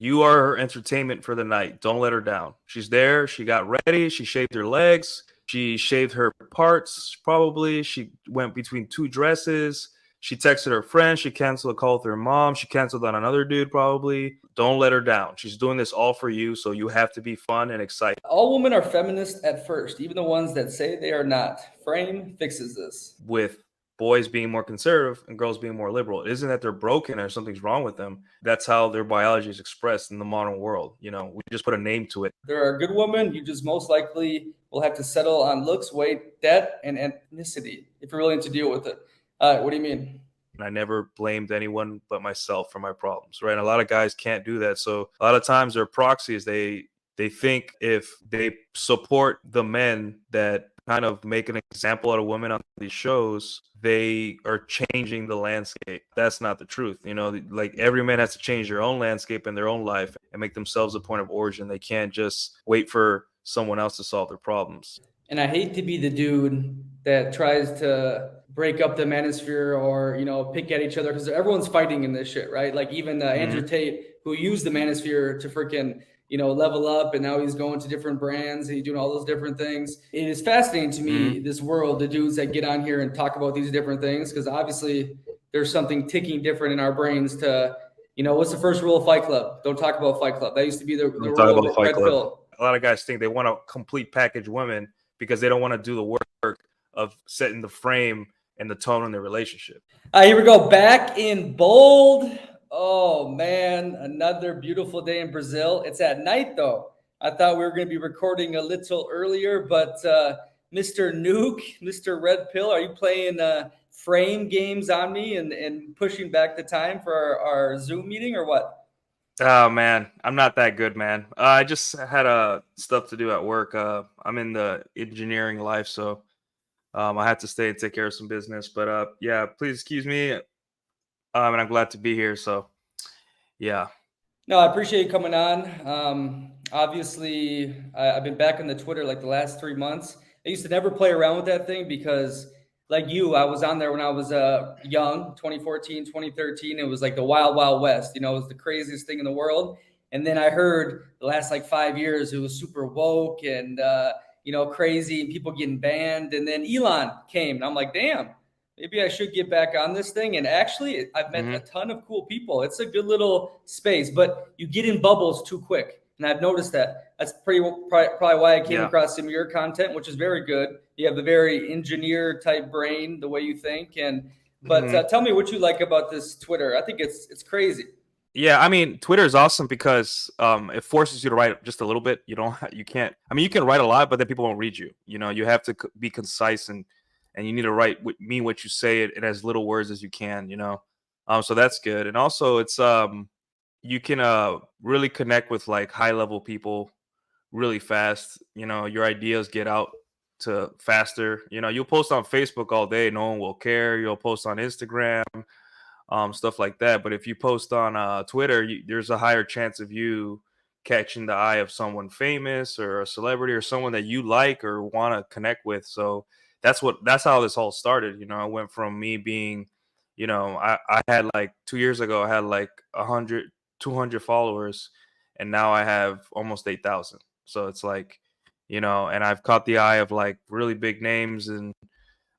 You are her entertainment for the night. Don't let her down. She's there. She got ready. She shaved her legs. She shaved her parts, probably. She went between two dresses. She texted her friend. She canceled a call with her mom. She canceled on another dude, probably. Don't let her down. She's doing this all for you, so you have to be fun and excited. All women are feminist at first, even the ones that say they are not. Frame fixes this. With boys being more conservative and girls being more liberal. It isn't that they're broken or something's wrong with them. That's how their biology is expressed in the modern world. We just put a name to it. There are good women. You just most likely will have to settle on looks, weight, debt, and ethnicity if you're willing to deal with it. What do you mean? I never blamed anyone but myself for my problems, right? And a lot of guys can't do that. So a lot of times they're proxies. They think if they support the men that kind of make an example out of women on these shows, they are changing the landscape. That's not the truth. Like every man has to change their own landscape in their own life and make themselves a point of origin. They can't just wait for someone else to solve their problems. And I hate to be the dude that tries to break up the manosphere or pick at each other because everyone's fighting in this shit, right? Like even Andrew Tate, who used the manosphere to freaking level up, and now he's going to different brands and he's doing all those different things. It is fascinating to me, this world, the dudes that get on here and talk about these different things, because obviously there's something ticking different in our brains to, what's the first rule of Fight Club? Don't talk about Fight Club. That used to be the rule of Red Pill. A lot of guys think they want to complete package women because they don't want to do the work of setting the frame and the tone in their relationship. Here we go. Back in bold. Oh, man. Another beautiful day in Brazil. It's at night, though. I thought we were going to be recording a little earlier, but Mr. Nuke, Mr. Redpill, are you playing frame games on me and pushing back the time for our Zoom meeting or what? Oh, man. I'm not that good, man. I just had stuff to do at work. I'm in the engineering life, so I had to stay and take care of some business. But yeah, please excuse me. And I'm glad to be here. So, yeah. No, I appreciate you coming on. Obviously, I've been back on the Twitter like the last 3 months. I used to never play around with that thing because, like you, I was on there when I was young, 2014, 2013. It was like the wild, wild west. It was the craziest thing in the world. And then I heard the last like 5 years, it was super woke and, crazy and people getting banned. And then Elon came and I'm like, damn, maybe I should get back on this thing. And actually, I've met a ton of cool people. It's a good little space, but you get in bubbles too quick. And I've noticed that. That's probably why I came across some of your content, which is very good. You have a very engineer type brain, the way you think. But tell me what you like about this Twitter. I think it's crazy. Yeah, I mean, Twitter is awesome because it forces you to write just a little bit. You can't. I mean, you can write a lot, but then people won't read you. You have to be concise and you need to mean what you say it in as little words as you can. So that's good. And also, it's you can really connect with like high level people really fast. Your ideas get out to faster. You'll post on Facebook all day, no one will care. You'll post on Instagram. Stuff like that. But if you post on Twitter, there's a higher chance of you catching the eye of someone famous or a celebrity or someone that you like or want to connect with. So that's how this all started. I went from me being, I had like 2 years ago, I had like 100, 200 followers, and now I have almost 8,000. So it's like, and I've caught the eye of like really big names and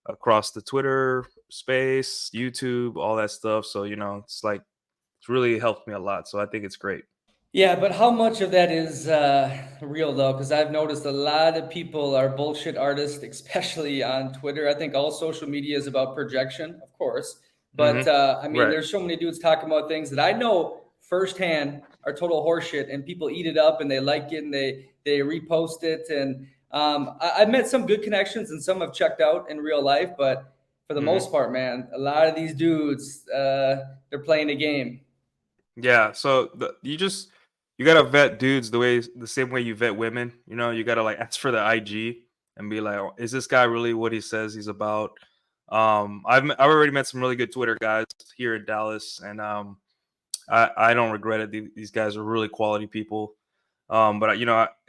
across the Twitter space, YouTube, all that stuff. So, it's really helped me a lot. So I think it's great. Yeah, but how much of that is real though? Because I've noticed a lot of people are bullshit artists, especially on Twitter. I think all social media is about projection, of course. But I mean, there's so many dudes talking about things that I know firsthand are total horseshit, and people eat it up and they like it and they repost it. And I've met some good connections and some have checked out in real life, but for the most part, man, a lot of these dudes, they're playing a game. Yeah. So you gotta vet dudes the same way you vet women. You gotta like ask for the IG and be like, oh, is this guy really what he says he's about? I've already met some really good Twitter guys here in Dallas, and I don't regret it. These guys are really quality people. But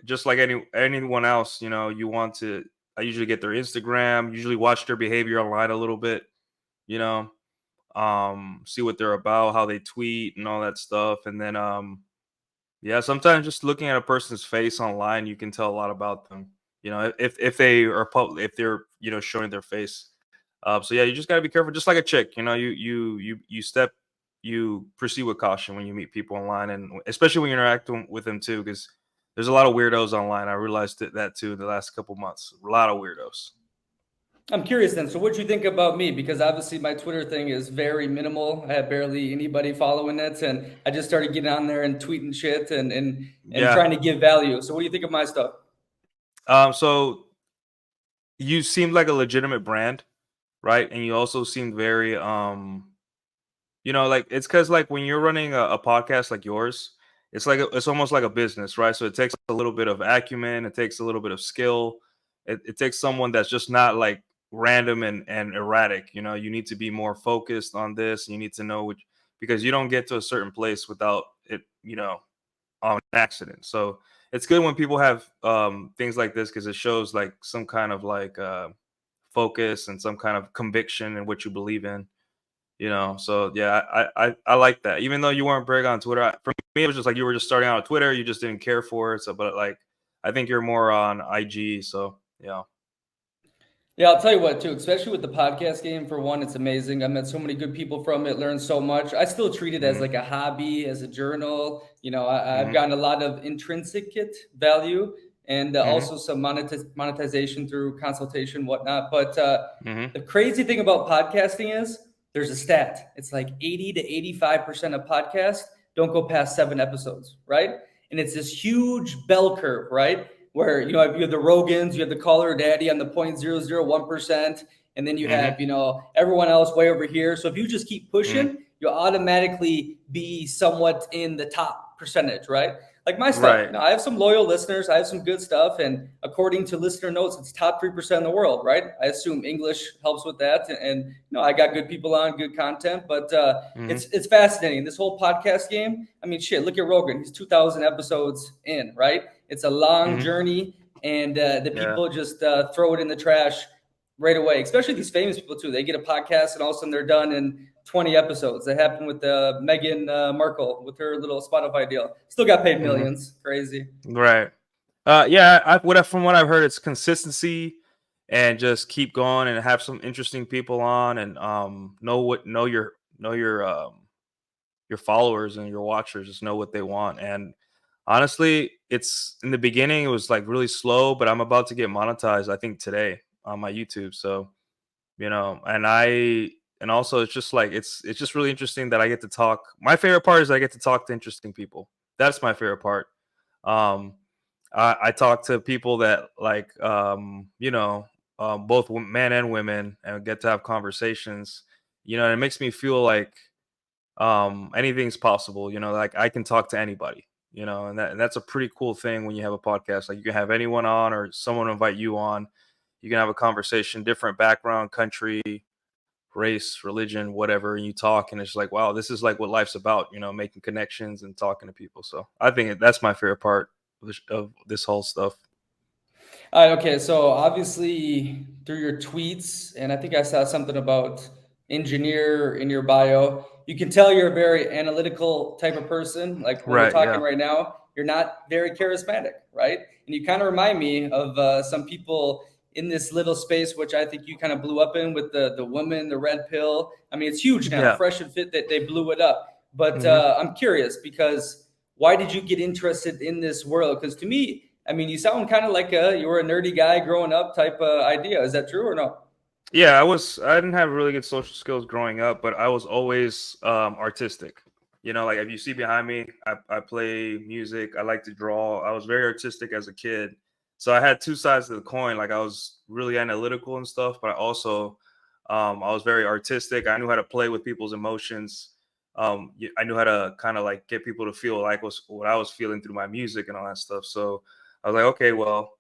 just like anyone else, you want to. I usually get their Instagram. Usually watch their behavior online a little bit. You know, see what they're about, how they tweet, and all that stuff, and then Yeah, sometimes just looking at a person's face online, you can tell a lot about them. You know, if they are public, if they're showing their face. So yeah, you just gotta be careful. Just like a chick, you proceed with caution when you meet people online, and especially when you're interacting with them too, because there's a lot of weirdos online. I realized that too the last couple months. A lot of weirdos. I'm curious then. So, what you think about me? Because obviously, my Twitter thing is very minimal. I have barely anybody following it, and I just started getting on there and tweeting shit and Yeah. trying to give value. So, what do you think of my stuff? So you seemed like a legitimate brand, right? And you also seemed very like it's because like when you're running a podcast like yours, it's almost like a business, right? So it takes a little bit of acumen, it takes a little bit of skill, it takes someone that's just not like random and erratic. You need to be more focused on this. You need to know which, because you don't get to a certain place without it, on accident. So it's good when people have things like this because it shows like some kind of like focus and some kind of conviction in what you believe in. So yeah, I like that. Even though you weren't big on Twitter, for me it was just like you were just starting out on Twitter, you just didn't care for it. So, but like I think you're more on IG. So yeah. Yeah, I'll tell you what, too, especially with the podcast game, for one, it's amazing. I met so many good people from it, learned so much. I still treat it as Hmm. like a hobby, as a journal. I've Hmm. gotten a lot of intrinsic value and Hmm. also some monetization through consultation, whatnot. But Hmm. the crazy thing about podcasting is there's a stat. It's like 80 to 85% of podcasts don't go past 7 episodes, right? And it's this huge bell curve, right? Where you have the Rogans, you have the Caller Daddy on the 0.001%, and then you have Hmm. everyone else way over here. So if you just keep Hmm. pushing, you'll automatically be somewhat in the top percentage, right? Like my stuff, Right. I have some loyal listeners, I have some good stuff, and according to listener notes, it's top 3% in the world, right? I assume English helps with that, and I got good people on, good content, but Hmm. it's fascinating. This whole podcast game. I mean, shit. Look at Rogan; he's 2,000 episodes in, right? It's a long Hmm. journey, and the Yeah. people just throw it in the trash right away. Especially these famous people too. They get a podcast, and all of a sudden they're done in 20 episodes. That happened with Meghan Markle with her little Spotify deal. Still got paid Hmm. millions. Crazy. Right. Yeah. From what I've heard, it's consistency and just keep going and have some interesting people on and know your followers and your watchers, just know what they want. And honestly, it's in the beginning it was like really slow, but I'm about to get monetized I think today on my YouTube. So and also it's just like it's just really interesting that I get to talk. My favorite part is I get to talk to interesting people. That's my favorite part. um I talk to people that like both men and women, and get to have conversations. And it makes me feel like anything's possible. Like I can talk to anybody. And that's a pretty cool thing when you have a podcast. Like you can have anyone on, or someone invite you on. You can have a conversation, different background, country, race, religion, whatever, and you talk, and it's like, wow, this is like what life's about. Making connections and talking to people. So I think that's my favorite part of this whole stuff. All right, okay. So obviously through your tweets, and I think I saw something about engineer in your bio, you can tell you're a very analytical type of person. Like when we're Right. talking Yeah. right now, you're not very charismatic, right? And you kind of remind me of some people in this little space, which I think you kind of blew up in with the woman, the red pill. I mean, it's huge now, Yeah. fresh and fit that they blew it up. But Hmm. I'm curious because why did you get interested in this world? Because to me, I mean, you sound kind of like you were a nerdy guy growing up type idea. Is that true or no? Yeah, I didn't have really good social skills growing up, but I was always artistic. Like if you see behind me, I play music, I like to draw. I was very artistic as a kid. So I had two sides of the coin. Like I was really analytical and stuff, but I was very artistic. I knew how to play with people's emotions. I knew how to kind of like get people to feel like what I was feeling through my music and all that stuff. So I was like, okay, well,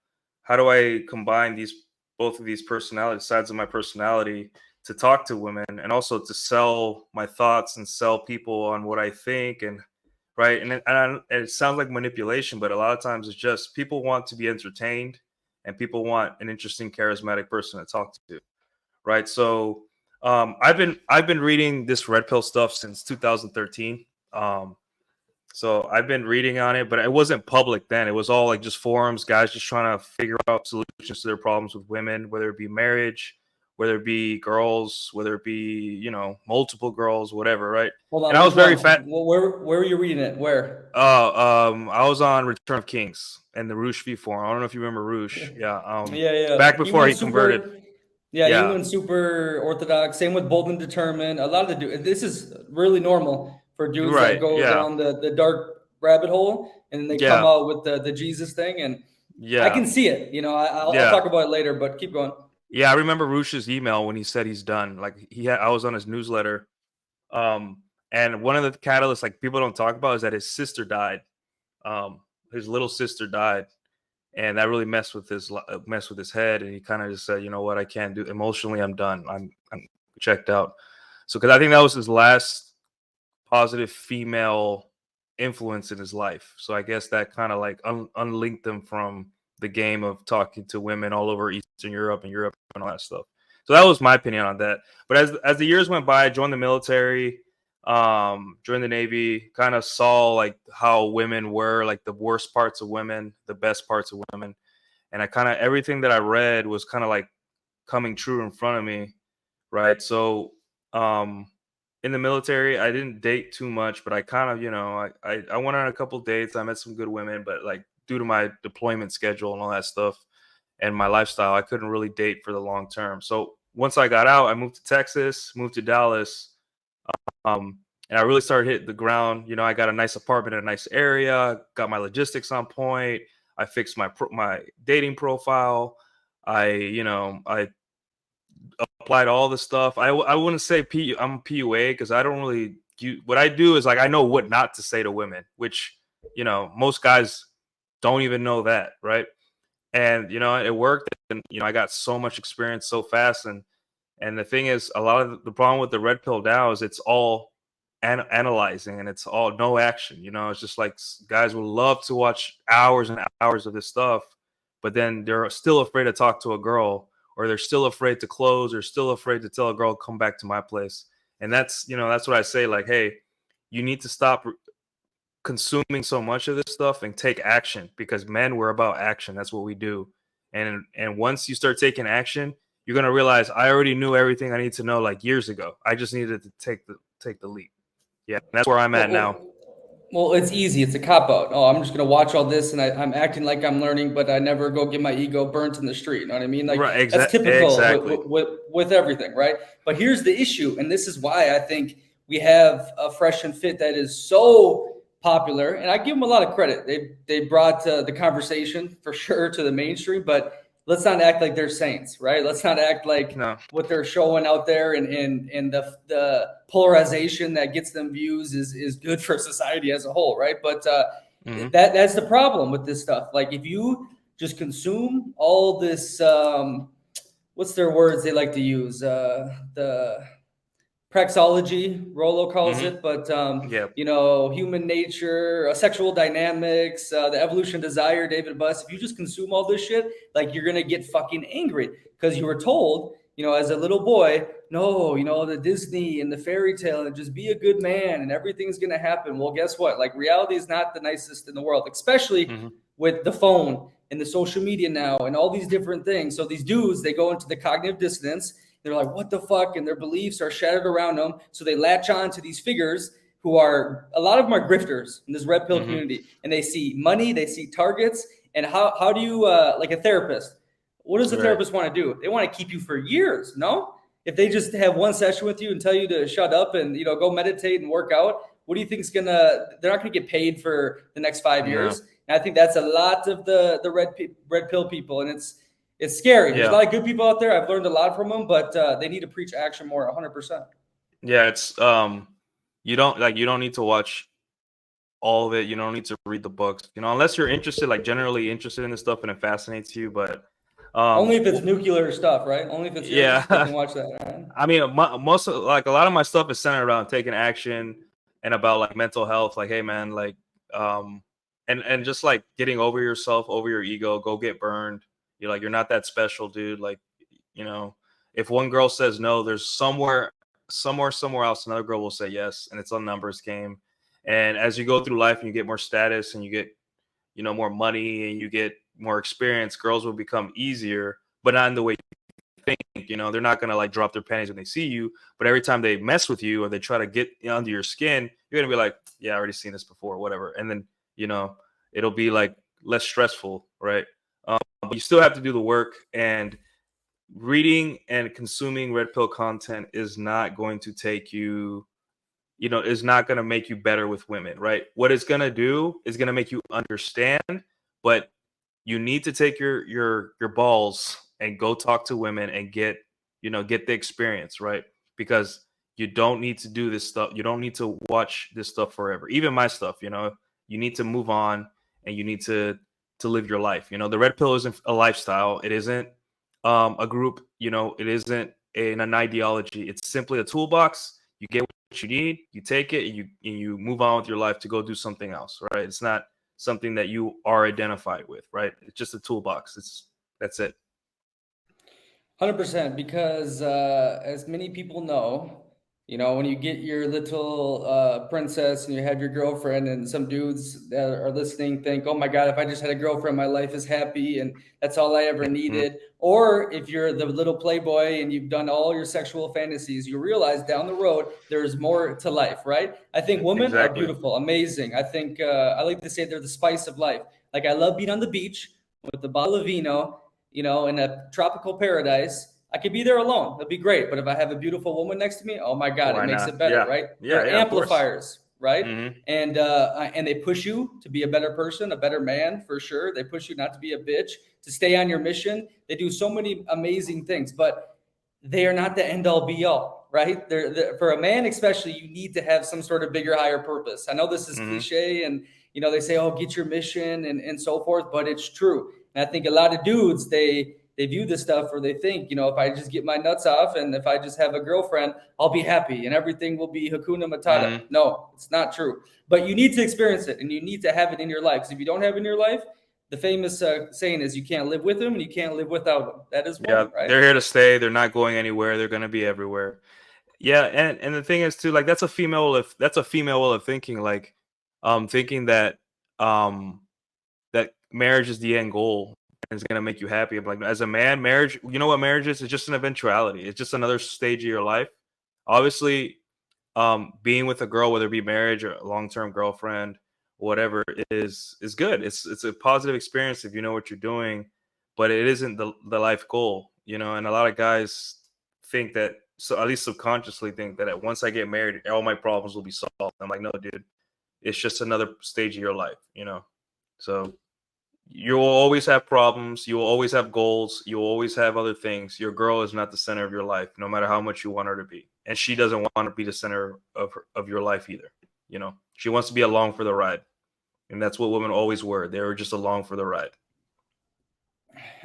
how do I combine both of these personality sides of my personality to talk to women, and also to sell my thoughts and sell people on what I think, and right, and it sounds like manipulation, but a lot of times it's just people want to be entertained, and people want an interesting charismatic person to talk to, right? So I've been reading this red pill stuff since 2013. um So I've been reading on it, but it wasn't public then. It was all like just forums, guys just trying to figure out solutions to their problems with women, whether it be marriage, whether it be girls, whether it be, multiple girls, whatever, right? Hold And on, I was which very one? fat. Where were you reading it? Where? I was on Return of Kings and the Roosh V forum. I don't know if you remember Roosh. Yeah. Yeah, yeah. Back He before went he converted. super. Yeah, he Yeah. went super orthodox. Same with Bold and Determined. A lot of the dudes. This is really normal for dudes that Right. go Yeah. down the dark rabbit hole and then they come Yeah. out with the Jesus thing. And I Yeah. can see it. I'll Yeah. talk about it later, but keep going. Yeah. I remember Roosh's email when he said he's done. Like I was on his newsletter. And one of the catalysts like people don't talk about is that his sister died. His little sister died, and that really messed with his head. And he kind of just said, you know what, I can't do emotionally. I'm done. I'm checked out. So because I think that was his last positive female influence in his life. So I guess that kind of like unlinked him from the game of talking to women all over Eastern Europe and Europe and all that stuff. So that was my opinion on that. But as the years went by, I joined the military, joined the Navy, kind of saw like how women were, like the worst parts of women, the best parts of women. And I kind of everything that I read was kind of like coming true in front of me, right? So um in the military, I didn't date too much, but I kind of, I went on a couple dates. I met some good women, but like due to my deployment schedule and all that stuff and my lifestyle, I couldn't really date for the long term. So once I got out, I moved to Texas, moved to Dallas, and I really started hitting the ground. I got a nice apartment in a nice area, got my logistics on point. I fixed my dating profile. I applied all the stuff. I wouldn't say I'm PUA because I don't really what I do is like I know what not to say to women, which most guys don't even know that, right? And it worked, and I got so much experience so fast, and the thing is, a lot of the problem with the red pill now is it's all analyzing and it's all no action. It's just like guys would love to watch hours and hours of this stuff, but then they're still afraid to talk to a girl, or they're still afraid to close, or still afraid to tell a girl come back to my place. And that's what I say. Like, hey, you need to stop consuming so much of this stuff and take action, because men, we're about action. That's what we do. And once you start taking action, you're gonna realize I already knew everything I need to know like years ago. I just needed to take the leap. Yeah, that's where I'm Well, at now. well, well, it's easy. It's a cop out. Oh, I'm just gonna watch all this, and I'm acting like I'm learning, but I never go get my ego burnt in the street. You know what I mean? Like Right, that's typical exactly. with everything, right? But here's the issue, and this is why I think we have a Fresh and Fit that is so popular, and I give them a lot of credit. They brought the conversation for sure to the mainstream, but let's not act like they're saints, right? Let's not act like No. what they're showing out there and the polarization that gets them views is good for society as a whole, right? But Mm-hmm. that's the problem with this stuff. Like if you just consume all this, what's their words they like to use? The praxology, Rollo calls Mm-hmm. it, but Yeah. human nature, sexual dynamics, the evolution of desire, David Buss. If you just consume all this shit, like you're gonna get fucking angry because you were told, as a little boy, no, the Disney and the fairy tale, and just be a good man and everything's gonna happen. Well, guess what? Like reality is not the nicest in the world, especially Mm-hmm. with the phone and the social media now and all these different things. So these dudes, they go into the cognitive dissonance. They're like, what the fuck? And their beliefs are shattered around them. So they latch on to these figures who are, a lot of them are grifters in this red pill Mm-hmm. community. And they see money, they see targets. And how do you, like a therapist, what does a Right. therapist want to do? They want to keep you for years, no? If they just have one session with you and tell you to shut up and, go meditate and work out, what do you think is they're not gonna get paid for the next 5 years. No. And I think that's a lot of the red pill people. And it's scary. There's a Yeah. lot of good people out there. I've learned a lot from them, but they need to preach action more, 100%. Yeah. It's you don't need to watch all of it. You don't need to read the books, unless you're interested, like generally interested in this stuff and it fascinates you. But Only if it's nuclear stuff, right? Only if it's yours, you yeah. can watch that. Right? I mean, most of, like a lot of my stuff is centered around taking action and about like mental health. Like, hey man, like, and just like getting over yourself, over your ego. Go get burned. You're not that special, dude. Like, you know, if one girl says no, there's somewhere else another girl will say yes, and it's a numbers game. And as you go through life and you get more status and you get, more money and you get more experience, girls will become easier, but not in the way think. They're not gonna like drop their panties when they see you, but every time they mess with you or they try to get under your skin, you're gonna be like, yeah, I already seen this before, whatever. And then it'll be like less stressful, right? But you still have to do the work, and reading and consuming red pill content is not going to take you, is not going to make you better with women, right? What it's going to do is going to make you understand, but you need to take your balls and go talk to women and get the experience, right? Because you don't need to do this stuff. You don't need to watch this stuff forever. Even my stuff, you need to move on, and you need to live your life. The red pill isn't a lifestyle. It isn't a group. It isn't an ideology. It's simply a toolbox. You get what you need, you take it, and you move on with your life to go do something else, right? It's not something that you are identified with, right? It's just a toolbox. That's it. 100%, because as many people know, when you get your little princess and you have your girlfriend, and some dudes that are listening think, oh my God, if I just had a girlfriend, my life is happy and that's all I ever Mhm. needed. Or if you're the little playboy and you've done all your sexual fantasies, you realize down the road there's more to life, right? I think women are Exactly. beautiful, amazing. I think I like to say they're the spice of life. Like, I love being on the beach with a bottle of vino, in a tropical paradise. I could be there alone. It'd be great. But if I have a beautiful woman next to me, oh my God, it Why makes it not? better, Yeah. right? Yeah, They're yeah, of course. amplifiers, right? Hmm. And they push you to be a better person, a better man, for sure. They push you not to be a bitch, to stay on your mission. They do so many amazing things, but they are not the end all be all, right? They're for a man, especially, you need to have some sort of bigger, higher purpose. I know this is Hmm. cliche, and they say, oh, get your mission and so forth, but it's true. And I think a lot of dudes, they view this stuff, or they think, if I just get my nuts off and if I just have a girlfriend, I'll be happy and everything will be Hakuna Matata. Hmm. No, it's not true. But you need to experience it, and you need to have it in your life. Because if you don't have it in your life, the famous saying is, you can't live with them and you can't live without them. That is Yeah, one, right? they're here to stay. They're not going anywhere. They're gonna be everywhere. Yeah, and the thing is too, like that's a female way of thinking, like thinking um that marriage is the end goal and it's gonna make you happy. I'm like, as a man, marriage, you know what marriage is? It's just an eventuality. It's just another stage of your life. Obviously, being with a girl, whether it be marriage or a long-term girlfriend, whatever, is good. It's a positive experience if you know what you're doing, but it isn't the life goal, and a lot of guys think that, so at least subconsciously think that once I get married, all my problems will be solved. I'm like, no, dude, it's just another stage of your life. So you will always have problems. You will always have goals. You will always have other things. Your girl is not the center of your life, no matter how much you want her to be, and she doesn't want to be the center of your life either. She wants to be along for the ride, and that's what women always were. They were just along for the ride.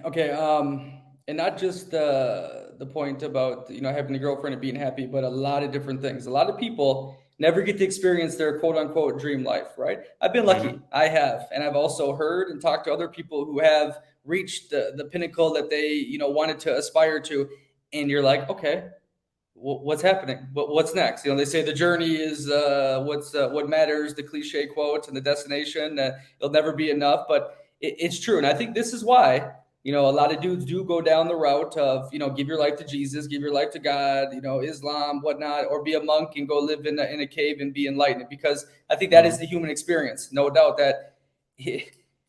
Okay, and not just the point about having a girlfriend and being happy, but a lot of different things. A lot of people never get to experience their quote unquote dream life, right? I've been lucky, Hmm. I have, and I've also heard and talked to other people who have reached the pinnacle that they wanted to aspire to, and you're like, okay, what's happening? What's next? They say the journey is what matters, the cliche quote, and the destination. It'll never be enough, but it's true. And I think this is why a lot of dudes do go down the route of give your life to Jesus, give your life to God, Islam, whatnot, or be a monk and go live in a cave and be enlightened. Because I think that is Hmm. the human experience, no doubt that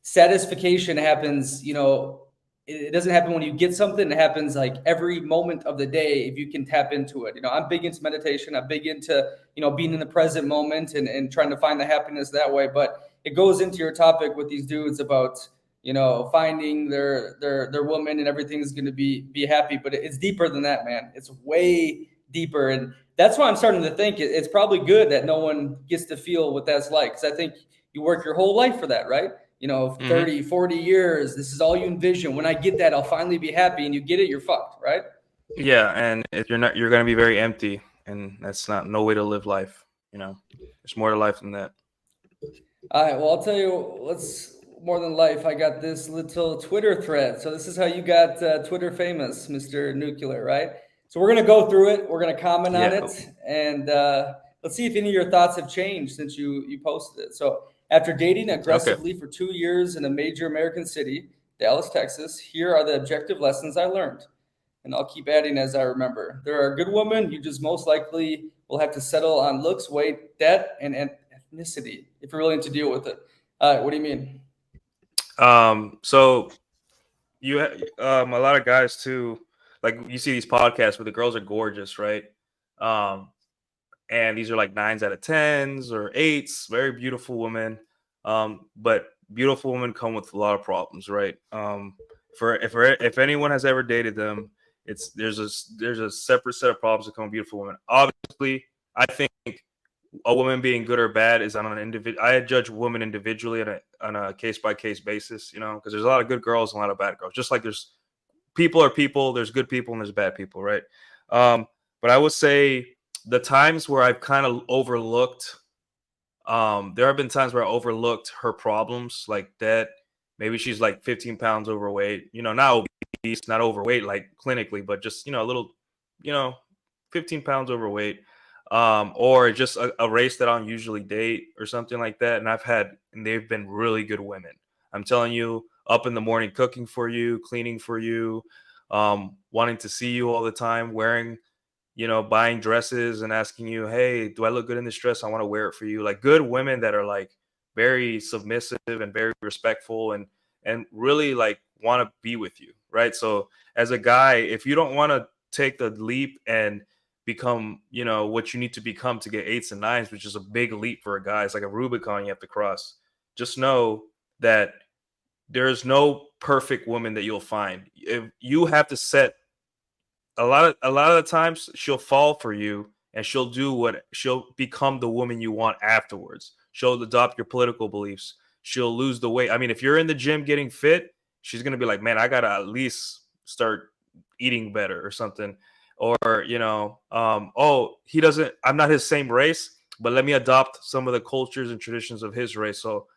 satisfaction happens. It doesn't happen when you get something. It happens like every moment of the day if you can tap into it. I'm big into meditation. I'm big into being in the present moment and trying to find the happiness that way. But it goes into your topic with these dudes about finding their woman and everything's going to be happy. But it's deeper than that, man. It's way deeper, and that's why I'm starting to think it's probably good that no one gets to feel what that's like, because I think you work your whole life for that, right? Hmm. 30, 40 years, this is all you envision. When I get that, I'll finally be happy. And you get it, you're fucked, right? Yeah, and if you're not, you're gonna be very empty, and that's not no way to live life. There's more to life than that. All right, well, I'll tell you, let's more than life. I got this little Twitter thread. So this is how you got Twitter famous, Mr. Nuclear, right? So we're gonna go through it. We're gonna comment on Yeah. it, and let's see if any of your thoughts have changed since you posted it. So, after dating Okay. aggressively for 2 years in a major American city, Dallas, Texas, here are the objective lessons I learned. And I'll keep adding as I remember. There are good women. You just most likely will have to settle on looks, weight, debt, and ethnicity if you're willing to deal with it. What do you mean? So a lot of guys too, like you see these podcasts where the girls are gorgeous, right? Um, and these are like nines out of tens or eights, very beautiful women. But beautiful women come with a lot of problems, right? For if anyone has ever dated them, it's there's a separate set of problems that come with beautiful women. Obviously, I think a woman being good or bad is on an individual. I judge women individually on a case by case basis, you know, because there's a lot of good girls and a lot of bad girls. Just like there's people are people, there's good people and there's bad people, right? Um, but I would say the times where I've kind of overlooked, there have been times where I overlooked her problems, like that. Maybe she's like 15 pounds overweight, you know, not obese, not overweight like clinically, but just a little, you know, 15 pounds overweight, or just a race that I don't usually date or something like that. And they've been really good women. I'm telling you, up in the morning, cooking for you, cleaning for you, wanting to see you all the time, wearing, buying dresses and asking you, hey, do I look good in this dress? I want to wear it for you. Like good women that are like very submissive and very respectful and really like want to be with you. Right. So as a guy, if you don't want to take the leap and become, what you need to become to get eights and nines, which is a big leap for a guy, it's like a Rubicon you have to cross. Just know that there's no perfect woman that you'll find. If you have to set a lot of the times she'll fall for you and she'll become the woman you want afterwards. She'll adopt your political beliefs. She'll lose the weight. I mean, if you're in the gym getting fit, she's gonna be like, man, I gotta at least start eating better or something. Or, oh, he doesn't, I'm not his same race, but let me adopt some of the cultures and traditions of his race. So,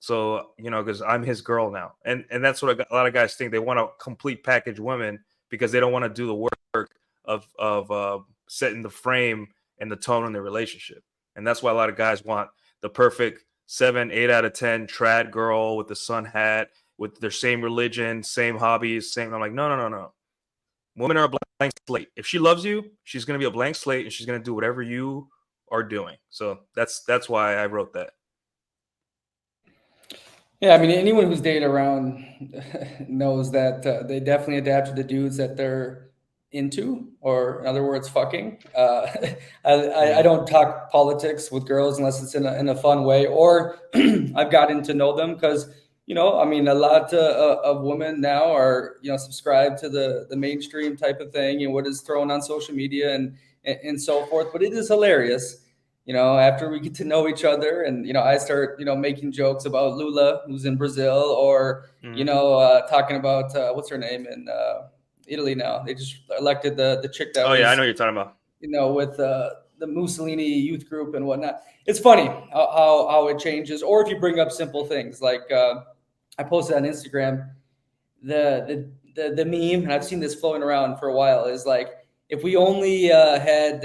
because I'm his girl now. And that's what a lot of guys think. They want a complete package woman because they don't want to do the work of setting the frame and the tone in their relationship. And that's why a lot of guys want the perfect 7, 8 out of 10 trad girl with the sun hat, with their same religion, same hobbies, same. I'm like, no, no, no, no. Women are a blank slate. If she loves you, she's going to be a blank slate and she's going to do whatever you are doing. So that's why I wrote that. Yeah, I mean, anyone who's dated around knows that they definitely adapt to the dudes that they're into, or in other words, fucking. I Mm. don't talk politics with girls unless it's in a fun way, or I've gotten to know them because, I mean, a lot of women now are, subscribed to the mainstream type of thing and what is thrown on social media and so forth. But it is hilarious after we get to know each other and, I start, making jokes about Lula, who's in Brazil, or, Mm. talking about, what's her name in Italy now. They just elected the chick that Oh yeah, I was, know what you're talking about. with the Mussolini youth group and whatnot. It's funny how it changes. Or if you bring up simple things like I posted on Instagram, the meme, and I've seen this flowing around for a while, is like if we only had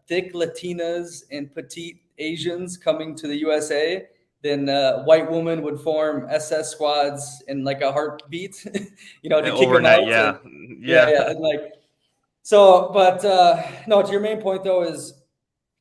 thick Latinas and petite Asians coming to the USA, then white women would form SS squads in like a heartbeat, to kick them Overnight, out. yeah. And yeah, Yeah. yeah, and like so. But no, to your main point though is,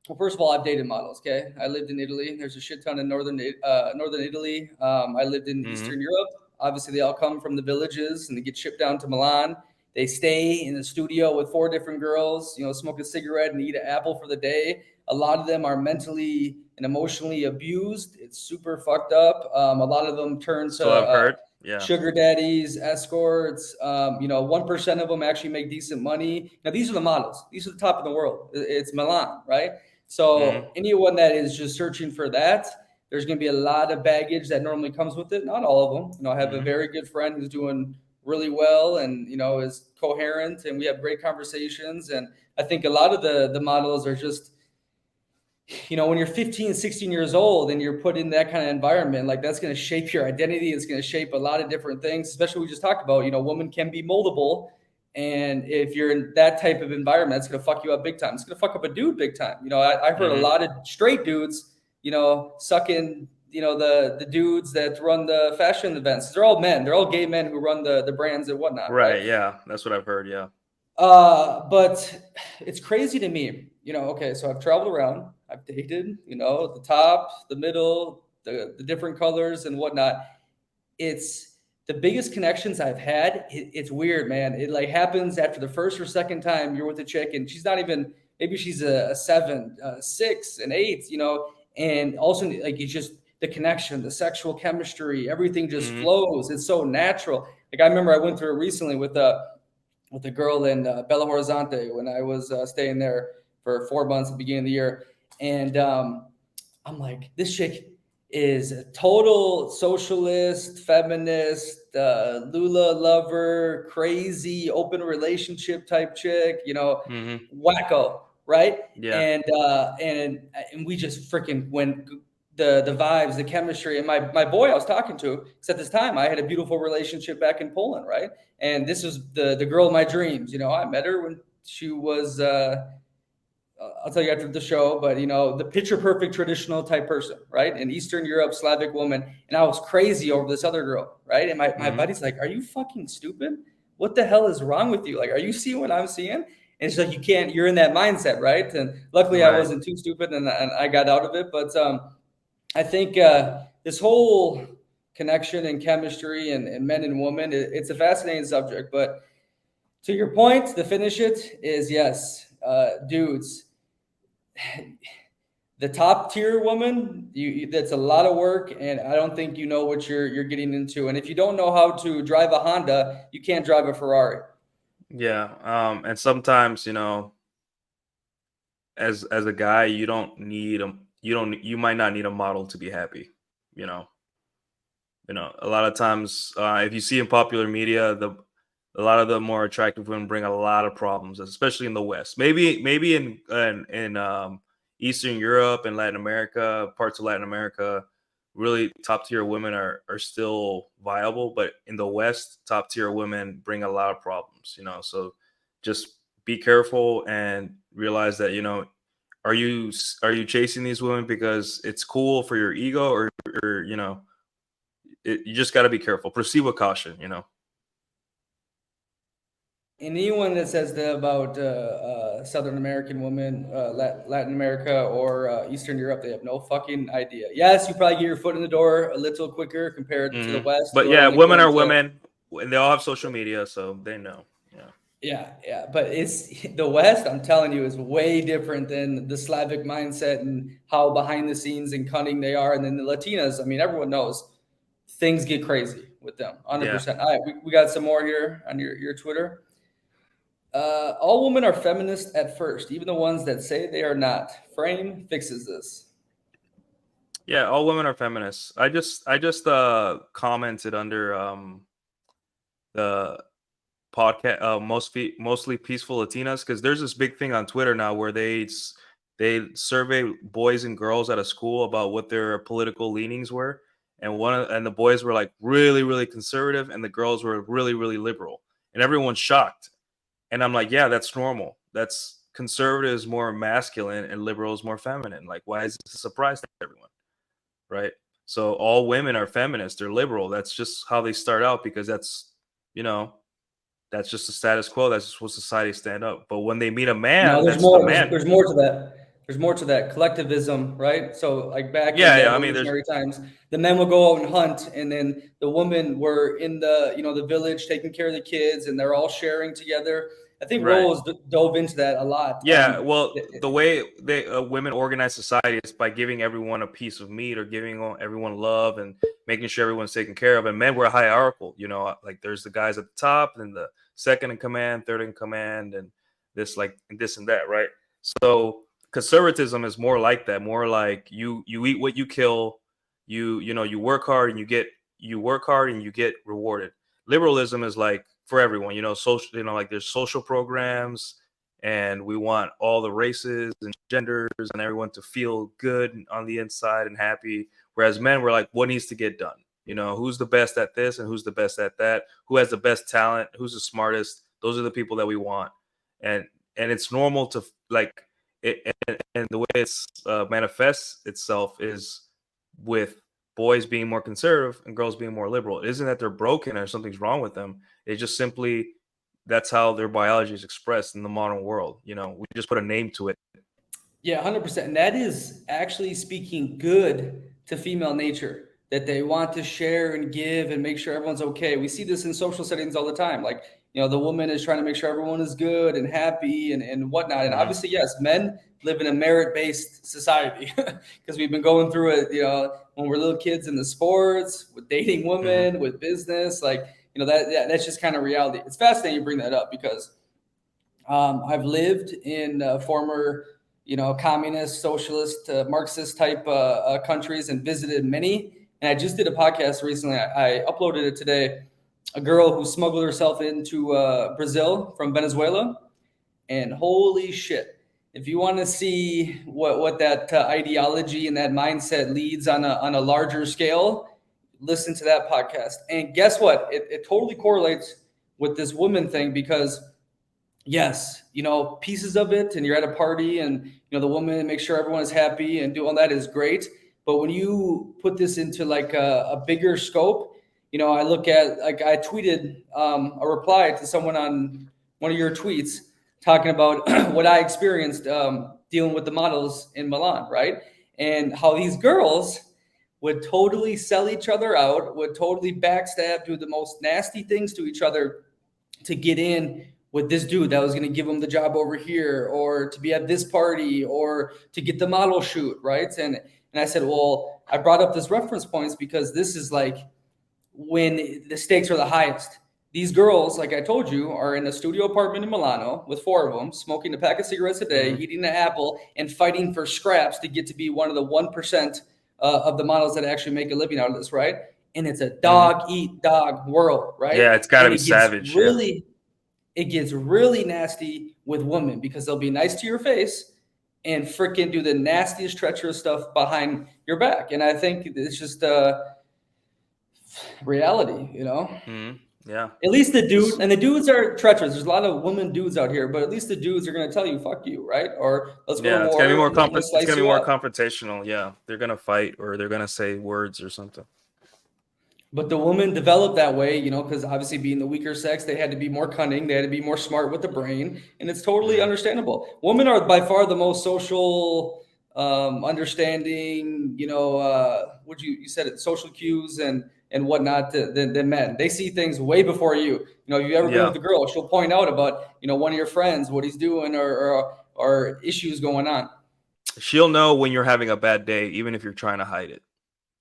well, first of all, I've dated models. Okay, I lived in Italy. There's a shit ton in northern Italy. I lived in Hmm. Eastern Europe. Obviously, they all come from the villages and they get shipped down to Milan. They stay in the studio with 4 different girls. Smoke a cigarette and eat an apple for the day. A lot of them are mentally and emotionally abused. It's super fucked up. A lot of them turn to So I've heard. Yeah. sugar daddies, escorts. 1% of them actually make decent money. Now, these are the models. These are the top of the world. It's Milan, right? Hmm. So anyone that is just searching for that, there's going to be a lot of baggage that normally comes with it. Not all of them. I have a Hmm. very good friend who's doing really well and is coherent, and we have great conversations. And I think a lot of the models are just, when you're 15, 16 years old and you're put in that kind of environment, like that's going to shape your identity. It's going to shape a lot of different things, especially we just talked about, women can be moldable. And if you're in that type of environment, that's gonna fuck you up big time. It's gonna fuck up a dude big time. You know, I've heard a lot of straight dudes, you know, sucking, you know, the dudes that run the fashion events. They're all men. They're all gay men who run the brands and whatnot, right? Right. Yeah, that's what I've heard. Yeah. But it's crazy to me, you know. Okay, so I've traveled around, I've dated, you know, the top, the middle, the different colors and whatnot. It's the biggest connections I've had. It's weird, man. It like happens after the first or second time you're with a chick, and she's not even, maybe she's a 7, 6, an 8, you know, and also like it's just the connection, the sexual chemistry, everything just flows. It's so natural. Like I remember I went through it recently with a girl in Belo Horizonte when I was staying there for 4 months at the beginning of the year. And I'm like, this chick is a total socialist, feminist, Lula lover, crazy, open relationship type chick, you know, wacko, right? Yeah. And we just freaking went the vibes, the chemistry, and my boy I was talking to, because at this time I had a beautiful relationship back in Poland, right? And this was the girl of my dreams. You know, I met her when she was I'll tell you after the show, but you know, the picture perfect traditional type person, right? An Eastern Europe Slavic woman, and I was crazy over this other girl, right? And my buddy's like, "Are you fucking stupid? What the hell is wrong with you? Like, are you seeing what I'm seeing?" And it's like you can't. You're in that mindset, right? And luckily, I wasn't too stupid, and I got out of it. But I think this whole connection and chemistry and men and women, it's a fascinating subject. But to your point, to finish it is yes, dudes. The top tier woman, that's a lot of work, and I don't think you know what you're getting into. And if you don't know how to drive a Honda, you can't drive a Ferrari. Yeah. And sometimes, you know, as a guy, you might not need a model to be happy. You know. A lot of times, if you see in popular media, a lot of the more attractive women bring a lot of problems, especially in the West. Maybe in Eastern Europe and Latin America, parts of Latin America, really top tier women are still viable, but in the West, top tier women bring a lot of problems. So just be careful and realize that are you chasing these women because it's cool for your ego, or you just got to be careful. Proceed with caution. And anyone that says that about Southern American women, Latin America, or Eastern Europe, they have no fucking idea. Yes, you probably get your foot in the door a little quicker compared to the West, But who are yeah, only women going are to. women, and they all have social media, so they know. Yeah, but it's the West, I'm telling you, is way different than the Slavic mindset and how behind the scenes and cunning they are. And then the Latinas, I mean, everyone knows things get crazy with them, 100%. All right, we got some more here on your Twitter. All women are feminist at first, even the ones that say they are not. Frame fixes this. Yeah, all women are feminists. I just commented under the podcast, mostly peaceful Latinas, because there's this big thing on Twitter now where they survey boys and girls at a school about what their political leanings were, and the boys were like really really conservative, and the girls were really really liberal, and everyone's shocked. And I'm like, yeah, that's normal. That's conservative is more masculine and liberal is more feminine. Like, why is this a surprise to everyone? Right? So all women are feminists, they're liberal. That's just how they start out, because you know that's just the status quo. That's just what society stand up. But when they meet a No, man, there's that's the more. man. There's more to that. There's more to that collectivism, right? So, like back in Yeah, the yeah. I mean, there's evolutionary times, the men would go out and hunt, and then the women were in the village taking care of the kids, and they're all sharing together. I think right. Rose dove into that a lot. Yeah, well, the way women organize society is by giving everyone a piece of meat, or giving everyone love, and making sure everyone's taken care of. And men were hierarchical, like there's the guys at the top, and the second in command, third in command, and this and that, right? So conservatism is more like that, more like you eat what you kill, you work hard and you get rewarded. Liberalism is like for everyone, social, like there's social programs, and we want all the races and genders and everyone to feel good on the inside and happy. Whereas men were like, what needs to get done? Who's the best at this and who's the best at that? Who has the best talent? Who's the smartest? Those are the people that we want. And it's normal to like it, and the way it's manifests itself is with boys being more conservative and girls being more liberal. It isn't that they're broken or something's wrong with them. It's just simply that's how their biology is expressed in the modern world. We just put a name to it. Yeah, 100%. And that is actually speaking good to female nature, that they want to share and give and make sure everyone's okay. We see this in social settings all the time. Like, the woman is trying to make sure everyone is good and happy and whatnot. And Mhm. obviously, yes, men live in a merit-based society because we've been going through it, when we're little kids in the sports, with dating Mhm. women, with business, like, that's just kind of reality. It's fascinating you bring that up because I've lived in former, communist, socialist, Marxist type countries and visited many. And I just did a podcast recently. I uploaded it today. A girl who smuggled herself into Brazil from Venezuela. And holy shit, if you want to see what that ideology and that mindset leads on a larger scale, listen to that podcast. And guess what? It totally correlates with this woman thing because yes, pieces of it, and you're at a party, and the woman makes sure everyone is happy and do all that is great. But when you put this into like a bigger scope, I look at like I tweeted a reply to someone on one of your tweets talking about what I experienced dealing with the models in Milan, right? And how these girls would totally sell each other out, would totally backstab, do the most nasty things to each other to get in with this dude that was going to give him the job over here or to be at this party or to get the model shoot, right? And I said, well, I brought up this reference points because this is like when the stakes are the highest. These girls, like I told you, are in a studio apartment in Milano with 4 of them, smoking a pack of cigarettes a day, Mhm. eating an apple, and fighting for scraps to get to be one of the 1% of the models that actually make a living out of this, right? And it's a Mhm. dog eat dog world, right? Yeah, it's got to And be savage. Yeah. it gets really nasty with women because they'll be nice to your face and freaking do the nastiest treacherous stuff behind your back. And I think it's just reality, Mhm. Yeah. At least the dude, Just and the dudes are treacherous. There's a lot of women dudes out here, but at least the dudes are going to tell you, fuck you, right? Or let's go to yeah, it's gonna be war more and I'm going to it's slice gonna be you more up. confrontational. Yeah, they're gonna fight or they're gonna say words or something. But the woman developed that way, because obviously being the weaker sex, they had to be more cunning, they had to be more smart with the brain, and it's totally Mhm. understandable. Women are by far the most social, understanding. Would you said it, social cues and whatnot than men. They see things way before you. If you've ever been Yeah, with a girl, she'll point out about one of your friends what he's doing or issues going on. she'll know when you're having a bad day, even if you're trying to hide it.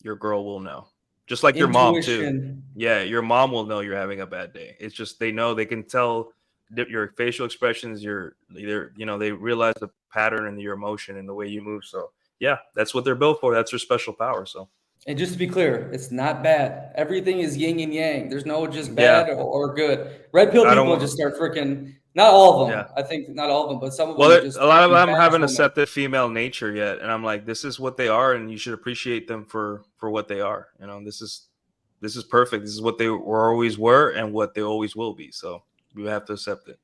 Your girl will know, just like your mom too. Intuition. Yeah, your mom will know you're having a bad day. It's just they know they can tell your facial expressions. Your either they realize the pattern and your emotion and the way you move. So yeah, that's what they're built for. That's their special power. So And just to be clear, it's not bad. Everything is yin and yang. There's no just yeah, bad or good. Red pill I don't people want. just start freaking. Not all of Yeah. them. I think not all of them, but some of Well, them just a lot of freaking them bash haven't women. accepted female nature yet, and I'm like, this is what they are, and you should appreciate them for what they are. This is perfect. This is what they always were, and what they always will be. So we have to accept it.